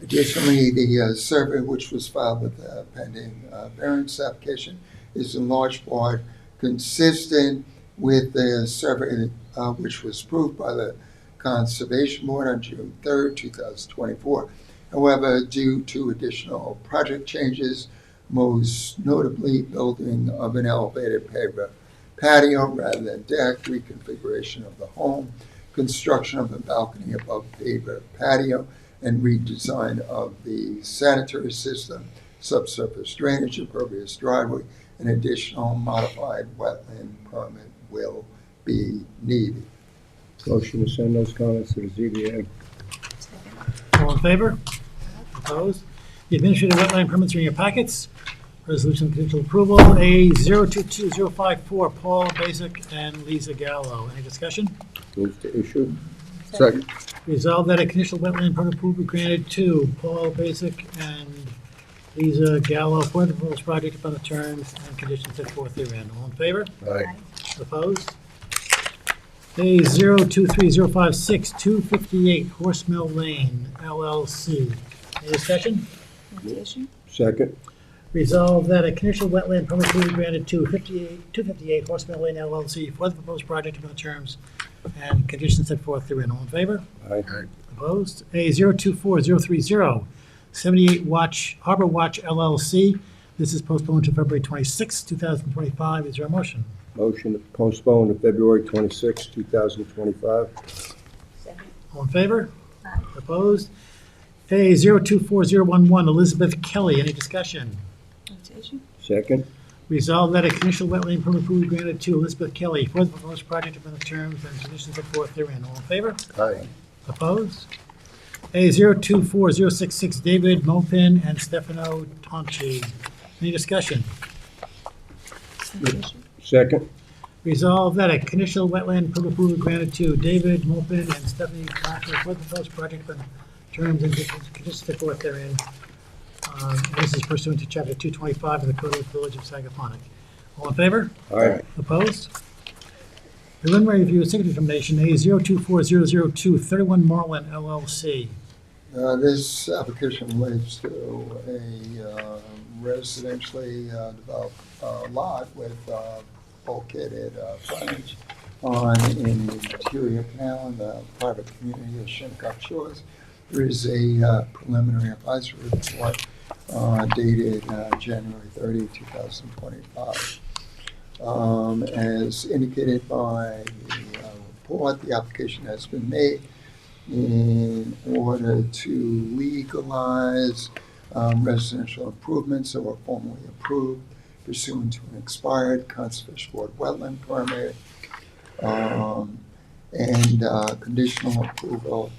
additionally, the survey which was filed with the pending variance application is in large part consistent with the survey which was approved by the Conservation Board on June 3rd, 2024. However, due to additional project changes, most notably building of an elevated paver patio rather than deck, reconfiguration of the home, construction of a balcony above paver patio, and redesign of the sanitary system, subsurface drainage, impervious driveway, an additional modified wetland permit will be needed. Motion to send those comments to the ZBA. All in favor? Opposed? The administrative wetland permits are in your packets. Resolution of conditional approval, A 022054, Paul Basic and Lisa Gallo. Any discussion? Move to issue. Second. Resolved that a conditional wetland permit approval be granted to Paul Basic and Lisa Gallo for the proposed project upon the terms and conditions set forth therein. All in favor? Aye. Opposed? A 023056, 258 Horse Mill Lane, LLC. Any discussion? Second. Resolved that a conditional wetland permit be granted to 258 Horse Mill Lane, LLC for the proposed project upon the terms and conditions set forth therein. All in favor? Aye. Opposed? A 024030, 78 Harbor Watch LLC. This is postponed to February 26, 2025. Is there a motion? Motion to postpone to February 26, 2025. Second. All in favor? Opposed? A 024011, Elizabeth Kelly. Any discussion? Second. Resolved that a conditional wetland permit be granted to Elizabeth Kelly for the proposed project upon the terms and conditions set forth therein. All in favor? Aye. Opposed? A 024066, David Mopin and Stefano Tonchi. Any discussion? Second. Resolved that a conditional wetland permit be granted to David Mopin and Stephanie Tonchi for the proposed project upon the terms and conditions set forth therein. This is pursuant to Chapter 225 of the Code of the Village of Sagaponack. All in favor? Aye. Opposed? Preliminary review of signature determination, A 024002, 31 Marlin LLC. This application relates to a residentially developed lot with bulkheaded frontage on an interior canal in the private community of Shinnecock Shores. There is a preliminary advisory report dated January 30, 2025. As indicated by the report, the application has been made in order to legalize residential improvements that were formally approved pursuant to an expired Conservation Board wetland permit and conditional approval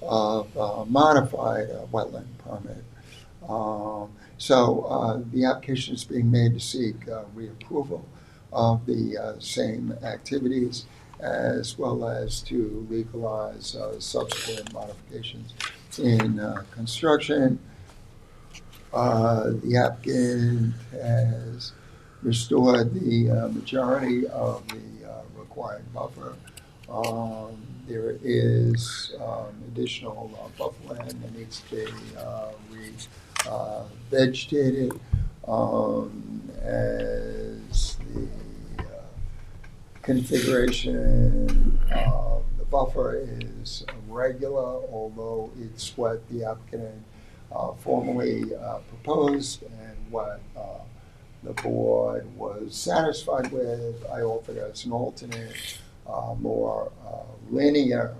of modified wetland permit. So the application is being made to seek reapproval of the same activities as well as to legalize subsequent modifications in construction. The applicant has restored the majority of the required buffer. There is additional buffer land that needs to be vegetated as the configuration of the buffer is regular, although it's what the applicant formally proposed and what the board was satisfied with. I offered as an alternate more linear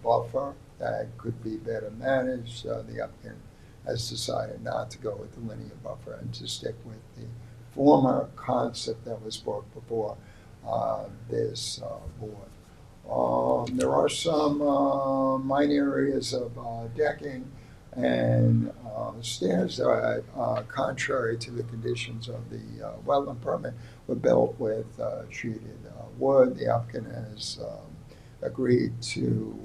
buffer that could be better managed. The applicant has decided not to go with the linear buffer and to stick with the former concept that was brought before this board. There are some minor areas of decking and stairs that, contrary to the conditions of the wetland permit, were built with treated wood. The applicant has agreed to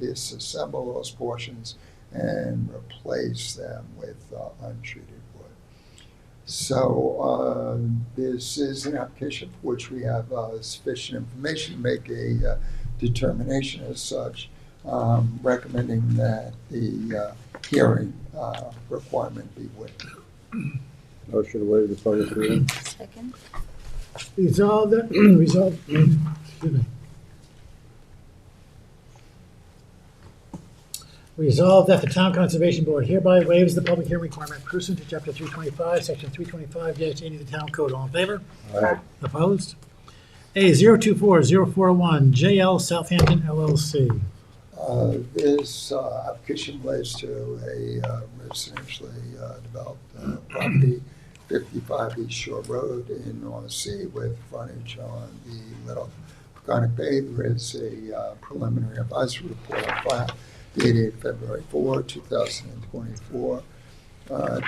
disassemble those portions and replace them with untreated wood. So this is an application for which we have sufficient information to make a determination as such, recommending that the hearing requirement be waived. Motion to waive the public hearing. Second. Resolved that, excuse me. Resolved that the Town Conservation Board hereby waives the public hearing requirement pursuant to Chapter 325, Section 325-80 of the Town Code. All in favor? Aye. Opposed? A 024041 JL Southampton LLC. This application relates to a residentially developed property, 55 East Shore Road in North Sea, with frontage on the Little Peconic Bay. There is a preliminary advisory report on file dated February 4, 2024.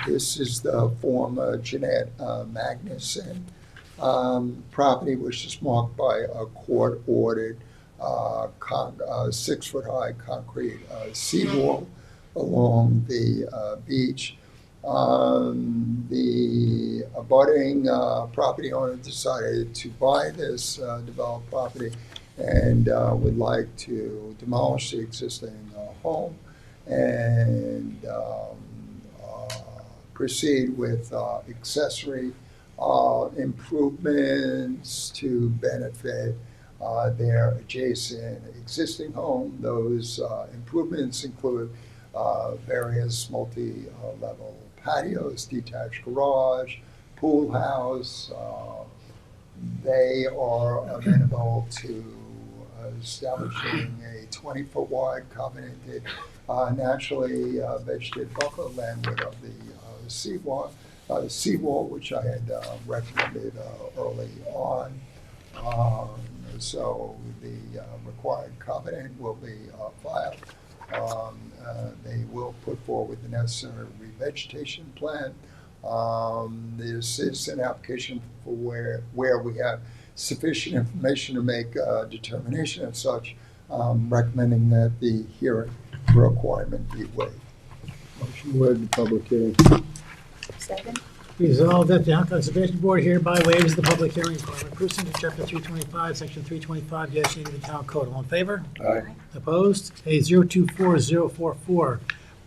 This is the former Jeanette Magnuson property, which is marked by a court-ordered 6-foot-high concrete seawall along the beach. The abutting property owner decided to buy this developed property and would like to demolish the existing home and proceed with accessory improvements to benefit their adjacent existing home. Those improvements include various multi-level patios, detached garage, pool house. They are amenable to establishing a 20-foot wide covenanted naturally vegetated buffer landward of the seawall, which I had recommended early on. So the required covenant will be filed. They will put forward the necessary revegetation plan. This is an application for where we have sufficient information to make a determination and such, recommending that the hearing requirement be waived. Motion to waive the public hearing. Second. Resolved that the Town Conservation Board hereby waives the public hearing requirement pursuant to Chapter 325, Section 325-80 of the Town Code. All in favor? Aye. Opposed? A 024044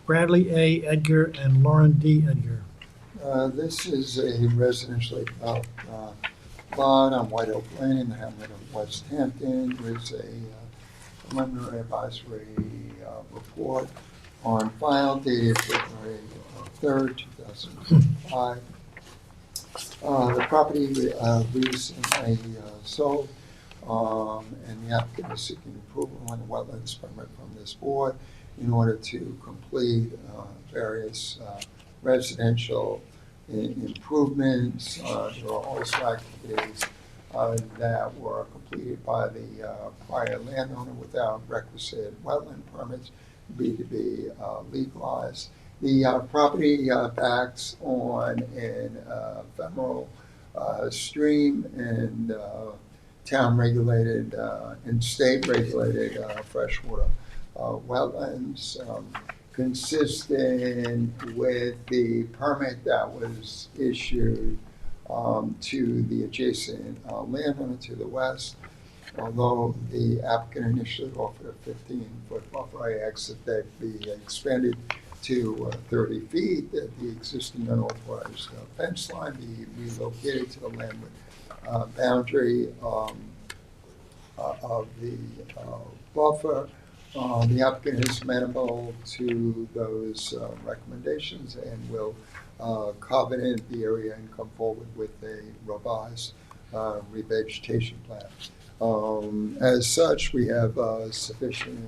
Bradley A. Edgar and Lauren D. Edgar. This is a residentially developed lot on White Oak Lane in the hamlet of West Hampton. There is a preliminary advisory report on file dated February 3rd, 2005. The property recently sold, and the applicant is seeking approval on the wetlands permit from this board in order to complete various residential improvements. There are also activities that were completed by the prior landowner without requisite wetland permits to be legalized. The property backs on an ephemeral stream, and town-regulated and state-regulated freshwater wetlands, consistent with the permit that was issued to the adjacent landowner to the west. Although the applicant initially offered a 15-foot buffer, I asked that that be expanded to 30 feet, that the existing unauthorized fence line be relocated to the landward boundary of the buffer. The applicant is amenable to those recommendations and will covenant the area and come forward with a revised revegetation plan. As such, we have sufficient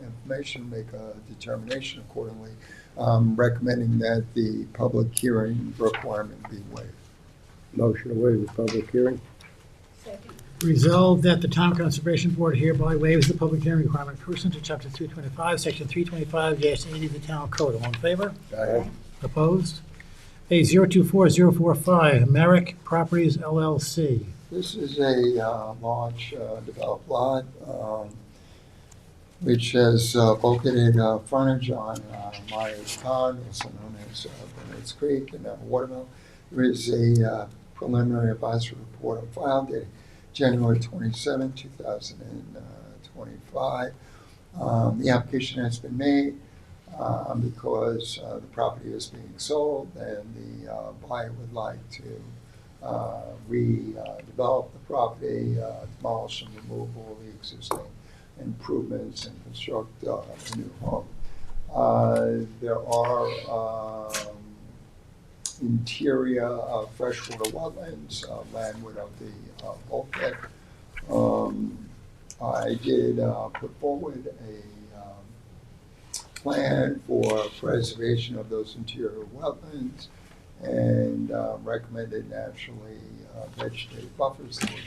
information to make a determination accordingly, recommending that the public hearing requirement be waived. Motion to waive the public hearing. Second. Resolved that the Town Conservation Board hereby waives the public hearing requirement pursuant to Chapter 325, Section 325-80 of the Town Code. All in favor? Aye. Opposed? A024045, Merrick Properties LLC. This is a large developed lot, which has located frontage on Myers Pond, also known as Burnetts Creek, and Watermill. There is a preliminary advisory report on file dated January 27, 2025. The application has been made because the property is being sold and the buyer would like to redevelop the property, demolish and remove all the existing improvements and construct a new home. There are interior freshwater wetlands landward of the bulkhead. I did put forward a plan for preservation of those interior wetlands and recommended naturally vegetative buffers that would be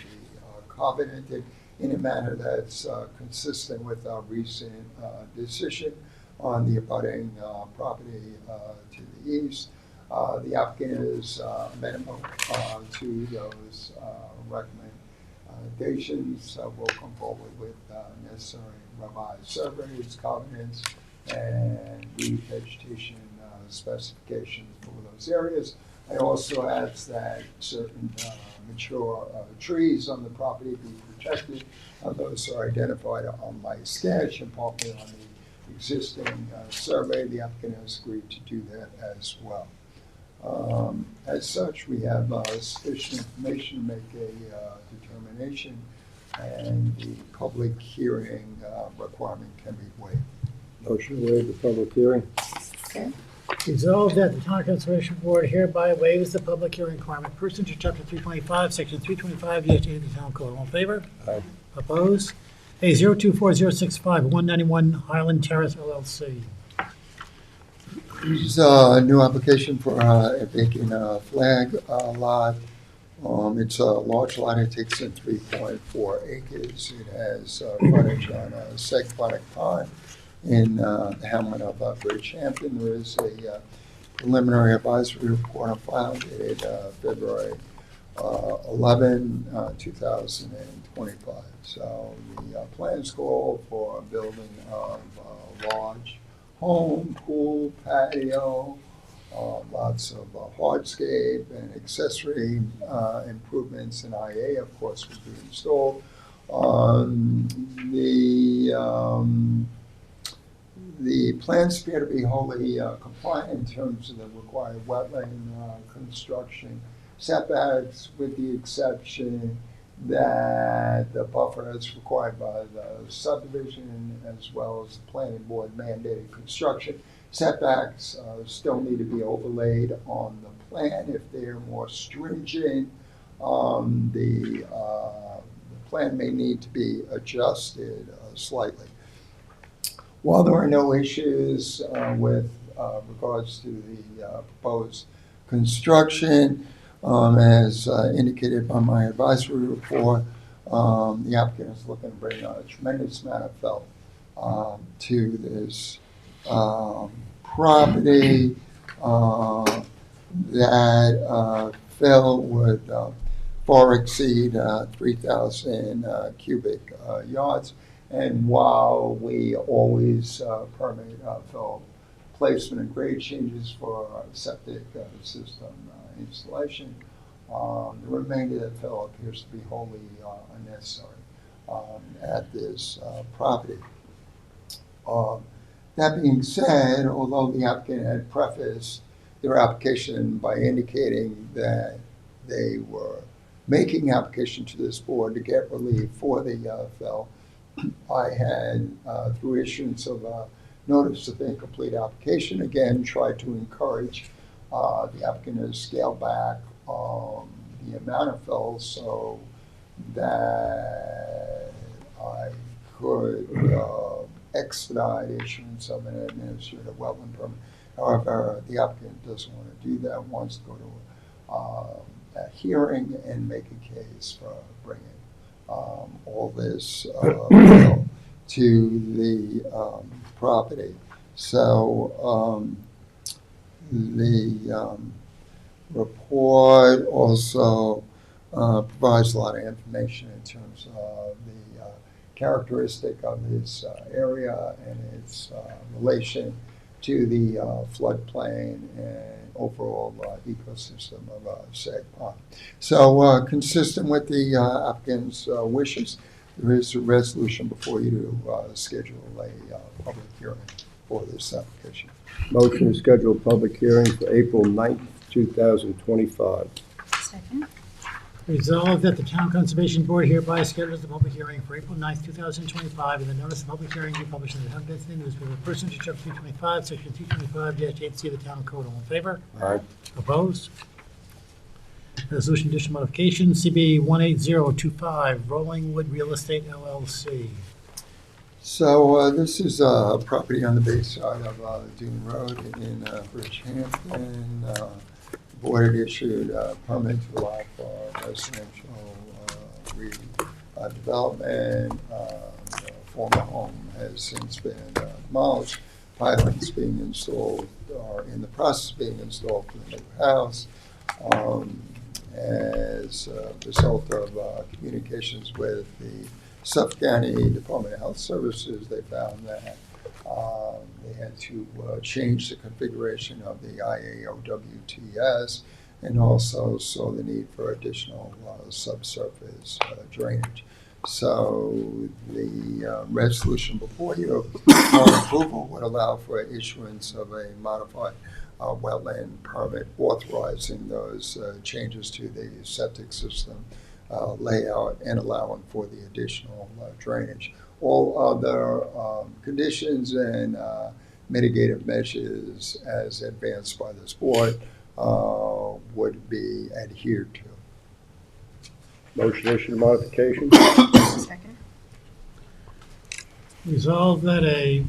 covenanted in a manner that's consistent with our recent decision on the abutting property to the east. The applicant is amenable to those recommendations. We'll come forward with necessary revised surveys, covenants, and revegetation specifications for those areas. I also ask that certain mature trees on the property be protected. Those are identified on my sketch and partly on the existing survey. The applicant has agreed to do that as well. As such, we have sufficient information to make a determination, and the public hearing requirement can be waived. Motion to waive the public hearing. Okay. Resolved that the Town Conservation Board hereby waives the public hearing requirement pursuant to Chapter 325, Section 325-80 of the Town Code. All in favor? Aye. Opposed? A024065, 191 Highland Terrace LLC. This is a new application for a vacant flag lot. It's a large lot. It takes in 3.4 acres. It has frontage on Segponic Pond in the hamlet of Hampton. There is a preliminary advisory report on file dated February 11, 2025. So the plans call for a building of a large home, pool, patio, lots of hardscape and accessory improvements, and IA, of course, would be installed. The plans appear to be wholly compliant in terms of the required wetland construction setbacks, with the exception that the buffer is required by the subdivision as well as the planning board mandated construction setbacks still need to be overlaid on the plan. If they're more stringent, the plan may need to be adjusted slightly. While there are no issues with regards to the proposed construction, as indicated by my advisory report, the applicant is looking to bring a tremendous amount of fill to this property. That fill would far exceed 3,000 cubic yards. And while we always permit fill placement and grade changes for septic system installation, the remainder of fill appears to be wholly unnecessary at this property. That being said, although the applicant had prefaced their application by indicating that they were making application to this board to get relief for the fill, I had, through issuance of a notice of incomplete application, again tried to encourage the applicant to scale back the amount of fill so that I could expedite issuance of an administrative wetland permit. However, the applicant doesn't want to do that, wants to go to a hearing and make a case for bringing all this to the property. So the report also provides a lot of information in terms of the characteristic of this area and its relation to the floodplain and overall ecosystem of Sag Pond. So consistent with the applicant's wishes, there is a resolution before you to schedule a public hearing for this application. Motion to schedule a public hearing for April 9th, 2025. Second. Resolved that the Town Conservation Board hereby schedules the public hearing for April 9th, 2025, and the notice of public hearing be published in the Town Gazette newspaper pursuant to Chapter 325, Section 225-8C of the Town Code. All in favor? Aye. Opposed? Resolution additional modification, CB 18025, Rolling Wood Real Estate LLC. So this is a property on the bayside of Dune Road in Bridgehampton. The board had issued a permit to allow for residential redevelopment. The former home has since been demolished. Pilings being installed, or in the process of being installed for the new house. As a result of communications with the Suffolk County Department of Health Services, they found that they had to change the configuration of the IAOWTS and also saw the need for additional subsurface drainage. So the resolution before you for approval would allow for issuance of a modified wetland permit authorizing those changes to the septic system layout and allowing for the additional drainage. All other conditions and mitigative measures as advanced by this board would be adhered to. Motion to issue modification. Second. Resolved that a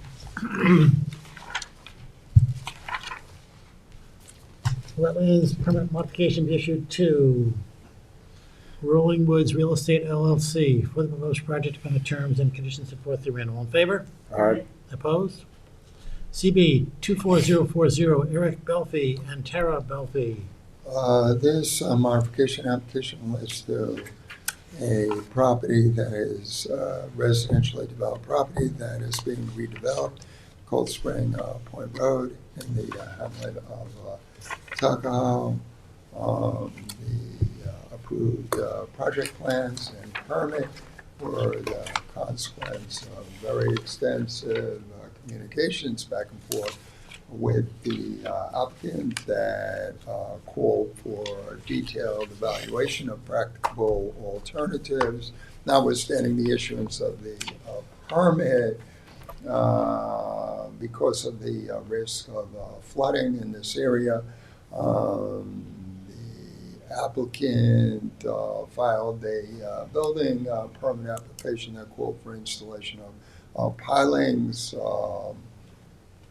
wetlands permit modification be issued to Rolling Woods Real Estate LLC for the proposed project upon the terms and conditions set forth therein. All in favor? Aye. Opposed? CB 24040, Eric Belfi and Tara Belfi. This modification application relates to a property that is residentially developed property that is being redeveloped, Cold Spring Point Road in the hamlet of Tuckahoe. The approved project plans and permit were the consequence of very extensive communications back and forth with the applicant that called for detailed evaluation of practicable alternatives, notwithstanding the issuance of the permit because of the risk of flooding in this area. The applicant filed a building permit application that called for installation of pilings,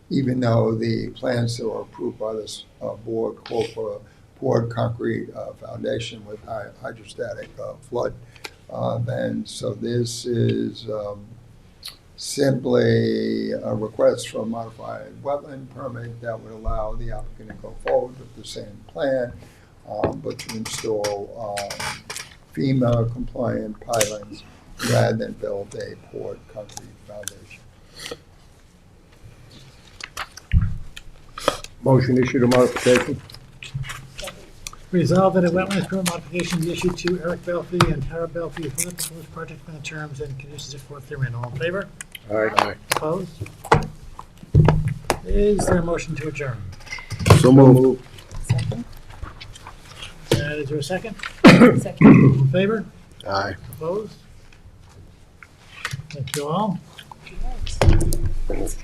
even though the plans that were approved by this board called for a poured concrete foundation with hydrostatic flood vents. So this is simply a request for a modified wetland permit that would allow the applicant to go forward with the same plan, but to install FEMA compliant pilings rather than build a port concrete foundation. Motion issue the modification. Resolved that a wetlands permit modification be issued to Eric Belfi and Tara Belfi for the proposed project within the terms and conditions set forth therein. All in favor? Aye. Opposed? Is there a motion to adjourn? So moved. Is there a second? Second. All in favor? Aye. Opposed? Thank you all. Right.